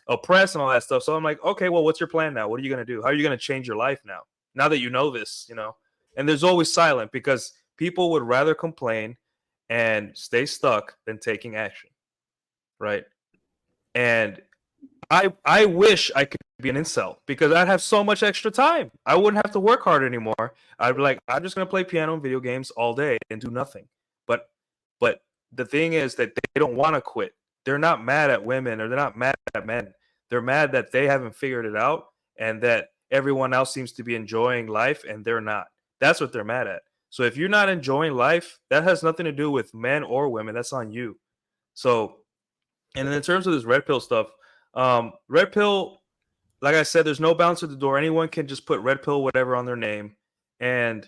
oppressed and all that stuff, so I'm like, okay, well, what's your plan now? What are you gonna do? How are you gonna change your life now? Now that you know this. And there's always silent because people would rather complain and stay stuck than taking action, right? And I wish I could be an incel because I'd have so much extra time. I wouldn't have to work hard anymore. I'd be like, I'm just gonna play piano and video games all day and do nothing. But but the thing is that they don't want to quit. They're not mad at women or they're not mad at men. They're mad that they haven't figured it out and that everyone else seems to be enjoying life and they're not. That's what they're mad at. So if you're not enjoying life, that has nothing to do with men or women. That's on you. So, and in terms of this red pill stuff, red pill, like I said, there's no bounce at the door. Anyone can just put red pill whatever on their name. And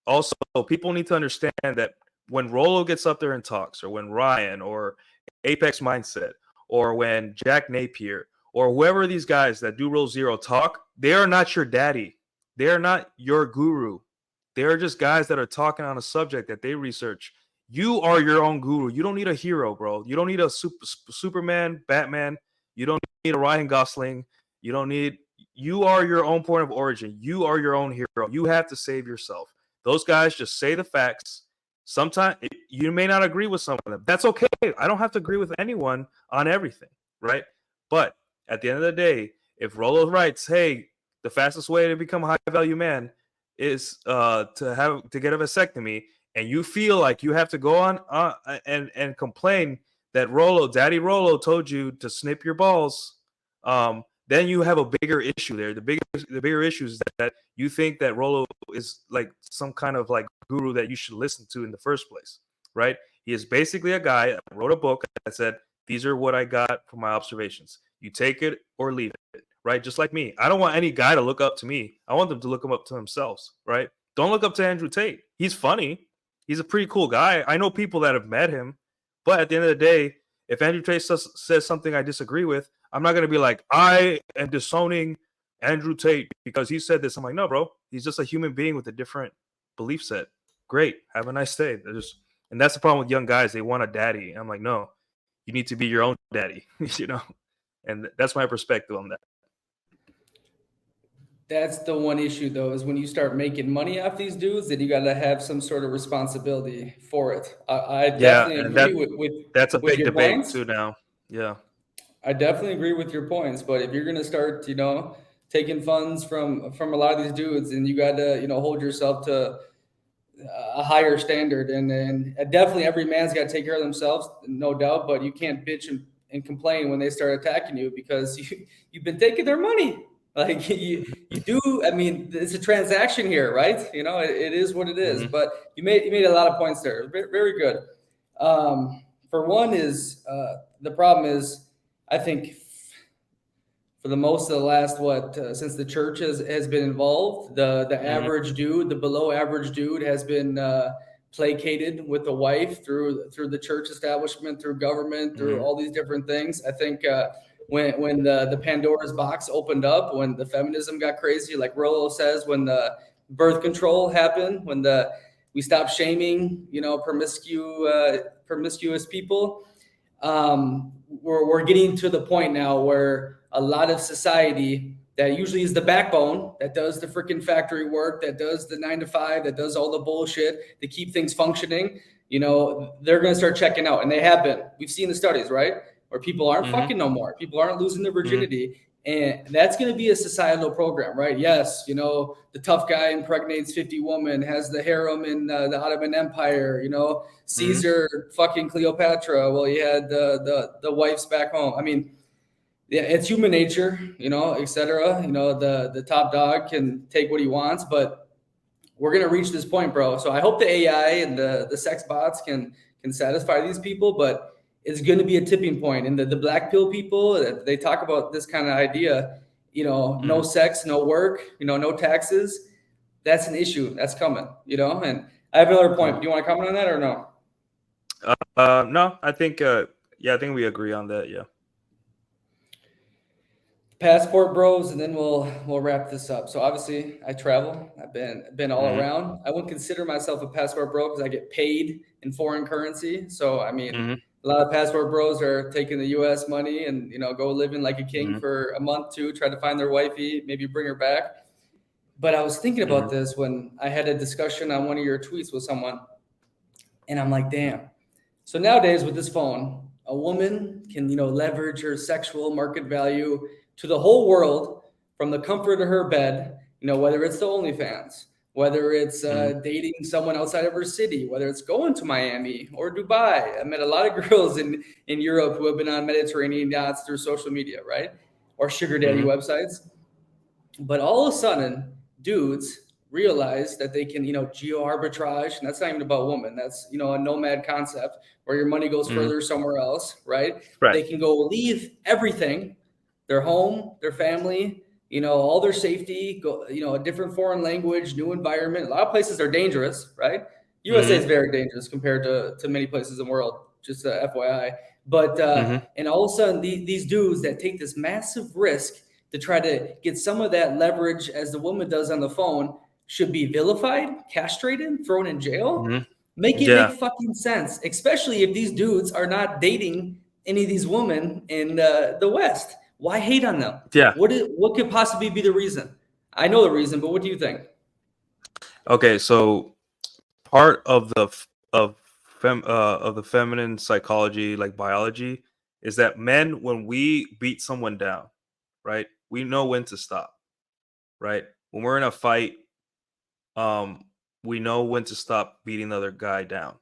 also, people need to understand that when Rolo gets up there and talks, or when Ryan or Apex Mindset, or when Jack Napier, or whoever these guys that do Rule Zero talk, they are not your daddy. They are not your guru. They are just guys that are talking on a subject that they research. You are your own guru. You don't need a hero, bro. You don't need a Superman, Batman. You don't need a Ryan Gosling. You don't need. You are your own point of origin. You are your own hero. You have to save yourself. Those guys just say the facts. Sometimes you may not agree with some of them. That's okay. I don't have to agree with anyone on everything, right? But at the end of the day, if Rolo writes, "Hey, the fastest way to become a high value man is to get a vasectomy," and you feel like you have to go on and complain that Daddy Rolo told you to snip your balls, then you have a bigger issue there. The bigger issue is that you think that Rolo is like some kind of like guru that you should listen to in the first place, right? He is basically a guy that wrote a book that said, "These are what I got from my observations. You take it or leave it," right? Just like me. I don't want any guy to look up to me. I want them to look up to themselves, right? Don't look up to Andrew Tate. He's funny. He's a pretty cool guy. I know people that have met him, but at the end of the day, if Andrew Tate says something I disagree with, I'm not going to be like, I am disowning Andrew Tate because he said this. I'm like, no, bro. He's just a human being with a different belief set. Great. Have a nice day. And that's the problem with young guys. They want a daddy. I'm like, no, you need to be your own daddy, And that's my perspective on that. That's the one issue, though, is when you start making money off these dudes, that you got to have some sort of responsibility for it. I Yeah, definitely and agree with that's a with big your debate points. too now. Yeah. I definitely agree with your points, but if you're gonna start, taking funds from a lot of these dudes, and you got to, hold yourself to a higher standard, and definitely every man's got to take care of themselves, no doubt. But you can't bitch and complain when they start attacking you because you've been taking their money. Like you do. I mean, it's a transaction here, right? It is what it is. Hmm. But you made a lot of points there. Very good. For one is the problem is, I think, for the most of the last since the church has been involved, the Hmm. average dude, the below average dude, has been placated with a wife through the church establishment, through government, through Hmm. all these different things. I think when the Pandora's box opened up, when the feminism got crazy, like Rollo says, when the birth control happened, when we stopped shaming promiscuous people, we're getting to the point now where a lot of society that usually is the backbone, that does the freaking factory work, that does the 9 to 5, that does all the bullshit to keep things functioning, they're going to start checking out, and they have been. We've seen the studies, right, where people aren't Mhm. fucking no more. People aren't losing their Mhm. virginity, and that's going to be a societal program, right? Yes, the tough guy impregnates 50 women, has the harem in the Ottoman Empire. Mhm. Caesar fucking Cleopatra. Well, he had the wives back home. I mean, yeah, it's human nature, etc. The top dog can take what he wants, but we're gonna reach this point, bro. So I hope the AI and the sex bots can satisfy these people, but it's gonna be a tipping point. And the black pill people, they talk about this kind of idea, no sex, no work, no taxes. That's an issue that's coming, And I have another point. Do you want to comment on that or no? No, I think I think we agree on that. Yeah. Passport bros, and then we'll wrap this up. So obviously I travel. I've been all Mhm. around. I wouldn't consider myself a passport bro because I get paid in foreign currency. So I mean, Mhm. a lot of passport bros are taking the US money and go living like a king Mhm. for a month, two, try to find their wifey, maybe bring her back. But I was thinking about Mhm. this when I had a discussion on one of your tweets with someone, and I'm like, damn. So nowadays with this phone, a woman can, leverage her sexual market value to the whole world from the comfort of her bed, whether it's the OnlyFans, whether it's Mhm. dating someone outside of her city, whether it's going to Miami or Dubai. I met a lot of girls in Europe who have been on Mediterranean yachts through social media, right? Or sugar daddy Mhm. websites. But all of a sudden, dudes realize that they can, geo arbitrage, and that's not even about women. That's, a nomad concept where your money goes Mhm. further somewhere else, right? Right. They can go leave everything, their home, their family, all their safety, go, a different foreign language, new environment. A lot of places are dangerous, right? USA is Mhm. very dangerous compared to many places in the world, just FYI. But, Mhm. and all of a sudden, these dudes that take this massive risk to try to get some of that leverage as the woman does on the phone should be vilified, castrated, thrown in jail. Mhm. Make it make Yeah. fucking sense, especially if these dudes are not dating any of these women in the West. Why hate on them? Yeah. What could possibly be the reason? I know the reason, but what do you think? Okay, so part of of the feminine psychology, like biology, is that men, when we beat someone down, right, we know when to stop, right? When we're in a fight, um, we know when to stop beating the other guy down,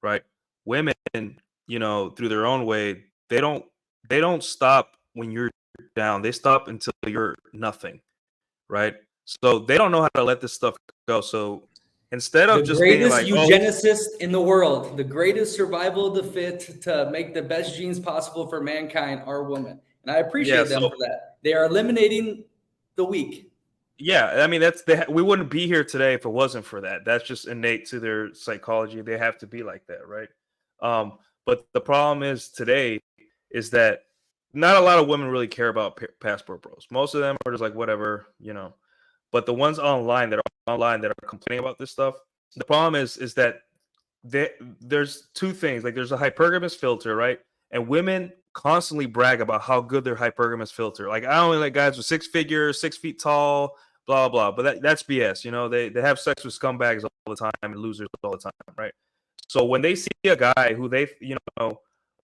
right? Women, through their own way, they don't stop when you're down. They stop until you're nothing, right? So they don't know how to let this stuff go. So instead The of just being greatest like, oh, eugenicist in the world, the greatest survival of the fit to make the best genes possible for mankind are women. And I yeah, appreciate them so for that. They are eliminating the weak. yeah, I mean we wouldn't be here today if it wasn't for that. That's just innate to their psychology. They have to be like that, right? But the problem is today is that not a lot of women really care about passport bros. Most of them are just like whatever. But the ones online that are complaining about this stuff, the problem is that there's two things. Like there's a hypergamous filter, right? And women constantly brag about how good their hypergamous filter. Like I only like guys with 6 figures, 6 feet tall, blah blah. But that's BS. They have sex with scumbags all the time and losers all the time, right? So when they see a guy who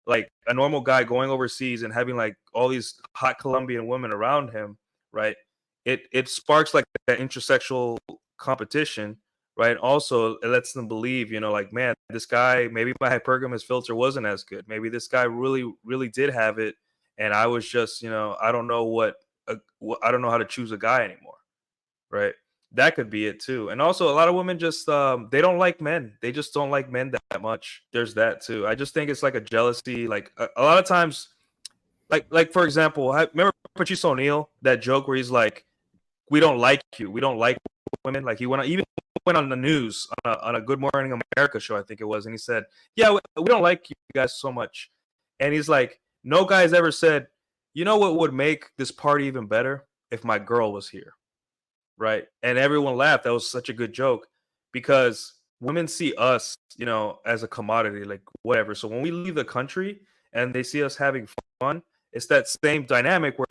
like a normal guy going overseas and having like all these hot Colombian women around him, right? It sparks like that intersexual competition, right? Also, it lets them believe, like, man, this guy, maybe my hypergamous filter wasn't as good. Maybe this guy really, really did have it, and I was just, I don't know I don't know how to choose a guy anymore, right? That could be it too. And also, a lot of women just they don't like men. They just don't like men that much. There's that too. I just think it's like a jealousy. Like a lot of times, like for example, remember Patrice O'Neill, that joke where he's like, "We don't like you. We don't like women." Like he even went on the news on a Good Morning America show, I think it was, and he said, "Yeah, we don't like you guys so much." And he's like, "No guy's ever said, you know what would make this party even better if my girl was here." Right? And everyone laughed. That was such a good joke because women see us, as a commodity, like whatever. So when we leave the country and they see us having fun, it's that same dynamic where,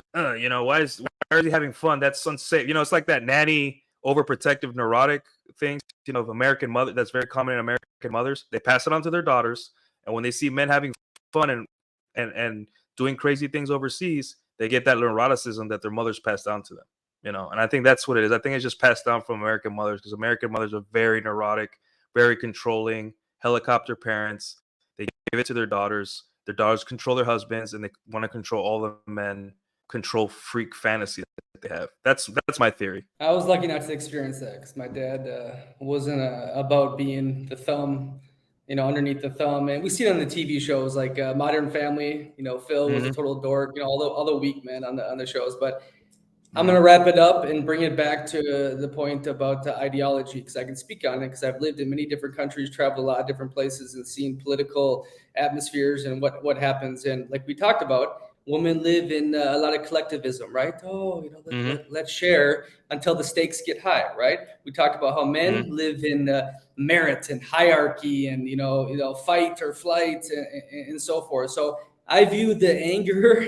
why is he having fun? That's unsafe. It's like that nanny, overprotective, neurotic thing, of American mother. That's very common in American mothers, they pass it on to their daughters, and when they see men having fun and doing crazy things overseas, they get that neuroticism that their mothers passed down to them. And I think that's what it is. I think it's just passed down from American mothers, because American mothers are very neurotic, very controlling, helicopter parents. They give it to their daughters. Their daughters control their husbands, and they want to control all the men, control freak fantasy that they have. That's my theory. I was lucky not to experience that because my dad wasn't about being the thumb, underneath the thumb. And we see it on the TV shows like Modern Family. Phil was a total dork. All the weak men on the shows. But I'm going to wrap it up and bring it back to the point about ideology, because I can speak on it because I've lived in many different countries, traveled a lot of different places, and seen political atmospheres and what happens. And like we talked about, women live in a lot of collectivism, right? Oh, let's share until the stakes get high, right? We talked about how men live in merit and hierarchy and, fight or flight and so forth. So I view the anger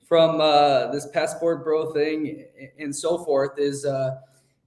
from this passport bro thing and so forth is the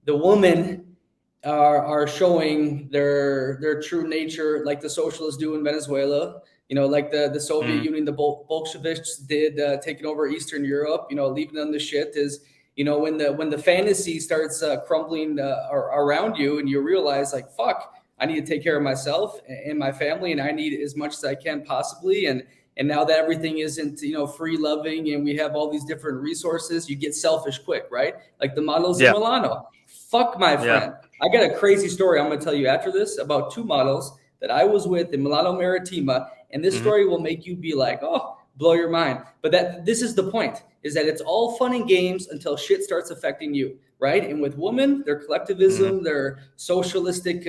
women are showing their true nature, like the socialists do in Venezuela, like the Soviet Union, the Bolsheviks did, taking over Eastern Europe, leaving them the shit is, when the fantasy starts crumbling around you and you realize like, fuck, I need to take care of myself and my family, and I need as much as I can possibly. And now that everything isn't, free loving and we have all these different resources, you get selfish quick, right? Like the models in Milano. Fuck my friend. I got a crazy story I'm going to tell you after this about 2 models that I was with in Milano Maritima. And this story will make you be like, oh, blow your mind. But this is the point, is that it's all fun and games until shit starts affecting you, right? And with women, their collectivism, their socialistic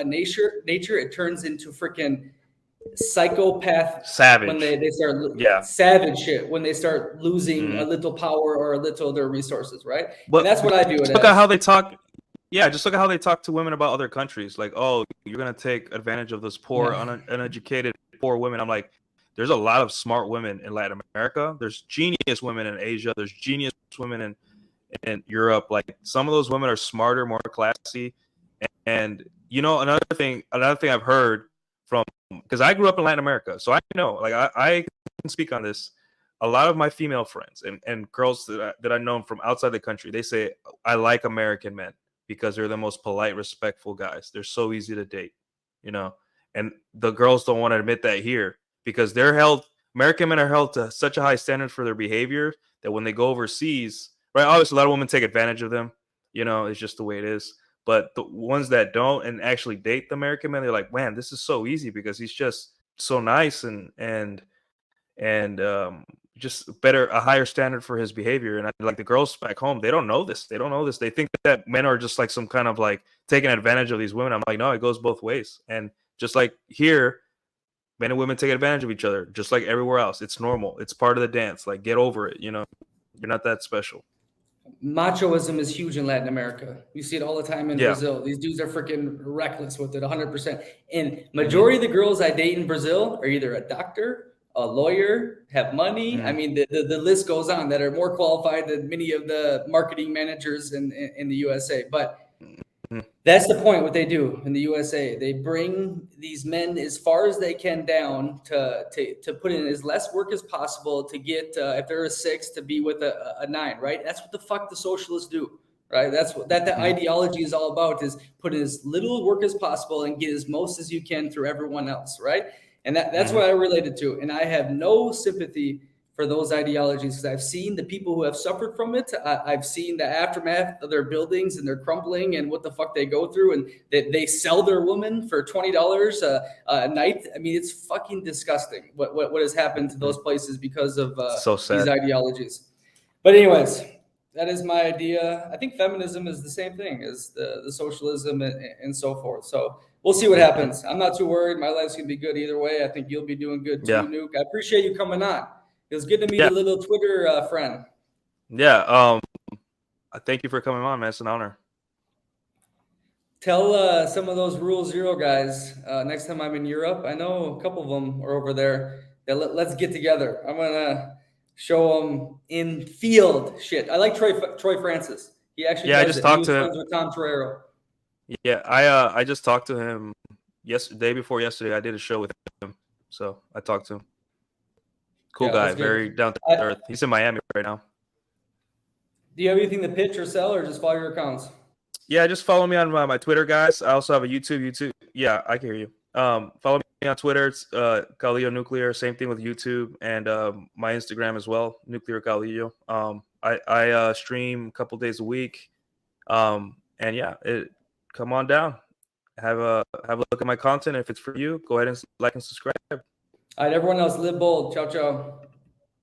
nature, it turns into freaking psychopath savage when they start savage shit when they start losing a little power or a little of their resources, right? But and that's what I do. Look at how they talk. Yeah, just look at how they talk to women about other countries. Like, oh, you're gonna take advantage of those poor, uneducated, poor women. I'm like, there's a lot of smart women in Latin America. There's genius women in Asia. There's genius women in Europe. Like, some of those women are smarter, more classy. And another thing I've heard from, because I grew up in Latin America, so I know, like, I can speak on this. A lot of my female friends and girls that I know from outside the country, they say, I like American men because they're the most polite, respectful guys. They're so easy to date, and the girls don't want to admit that here, because American men are held to such a high standard for their behavior that when they go overseas, right, obviously a lot of women take advantage of them, it's just the way it is. But the ones that don't and actually date the American man, they're like, man, this is so easy because he's just so nice and just a higher standard for his behavior. And like the girls back home, they don't know this. They think that men are just like some kind of like taking advantage of these women. I'm like, no, it goes both ways. And just like here, men and women take advantage of each other, just like everywhere else. It's normal. It's part of the dance. Like, get over it. You're not that special. Machoism is huge in Latin America. You see it all the time in Brazil. These dudes are freaking reckless with it, 100%. And majority of the girls I date in Brazil are either a doctor, a lawyer, have money. I mean, the list goes on, that are more qualified than many of the marketing managers in the USA. But that's the point, what they do in the USA. They bring these men as far as they can down to put in as less work as possible to get, if they're a 6, to be with a 9, right? That's what the fuck the socialists do, right? That's what that ideology is all about, is put in as little work as possible and get as most as you can through everyone else, right? And that's what I related to. And I have no sympathy for those ideologies, because I've seen the people who have suffered from it. I've seen the aftermath of their buildings and their crumbling and what the fuck they go through, and they sell their woman for $20 a night. I mean, it's fucking disgusting what has happened to those places because of these ideologies. But anyways, that is my idea. I think feminism is the same thing as the socialism and so forth. So we'll see what happens. I'm not too worried. My life's going to be good either way. I think you'll be doing good too, Nuke. I appreciate you coming on. It was good to meet a little Twitter friend. Yeah. Thank you for coming on, man. It's an honor. Tell some of those Rule Zero guys next time I'm in Europe. I know a couple of them are over there. Yeah, let's get together. I'm going to show them in field shit. I like Troy Francis. He actually I just talked to him with Tom Torero. Yeah, I just talked to him day before yesterday, I did a show with him, so I talked to him. Cool Yeah, guy, that's very good. down to I, earth. He's in Miami right now. do you have anything to pitch or sell, or just follow your accounts? Yeah, just follow me on my Twitter, guys. I also have a YouTube. Yeah, I can hear you. Follow me on Twitter. It's Galileo Nuclear. Same thing with YouTube and my Instagram as well, Nuclear Galileo. I stream a couple days a week. And yeah, come on down. Have a look at my content. If it's for you, go ahead and like and subscribe. All right, everyone else, live bold. Ciao, ciao.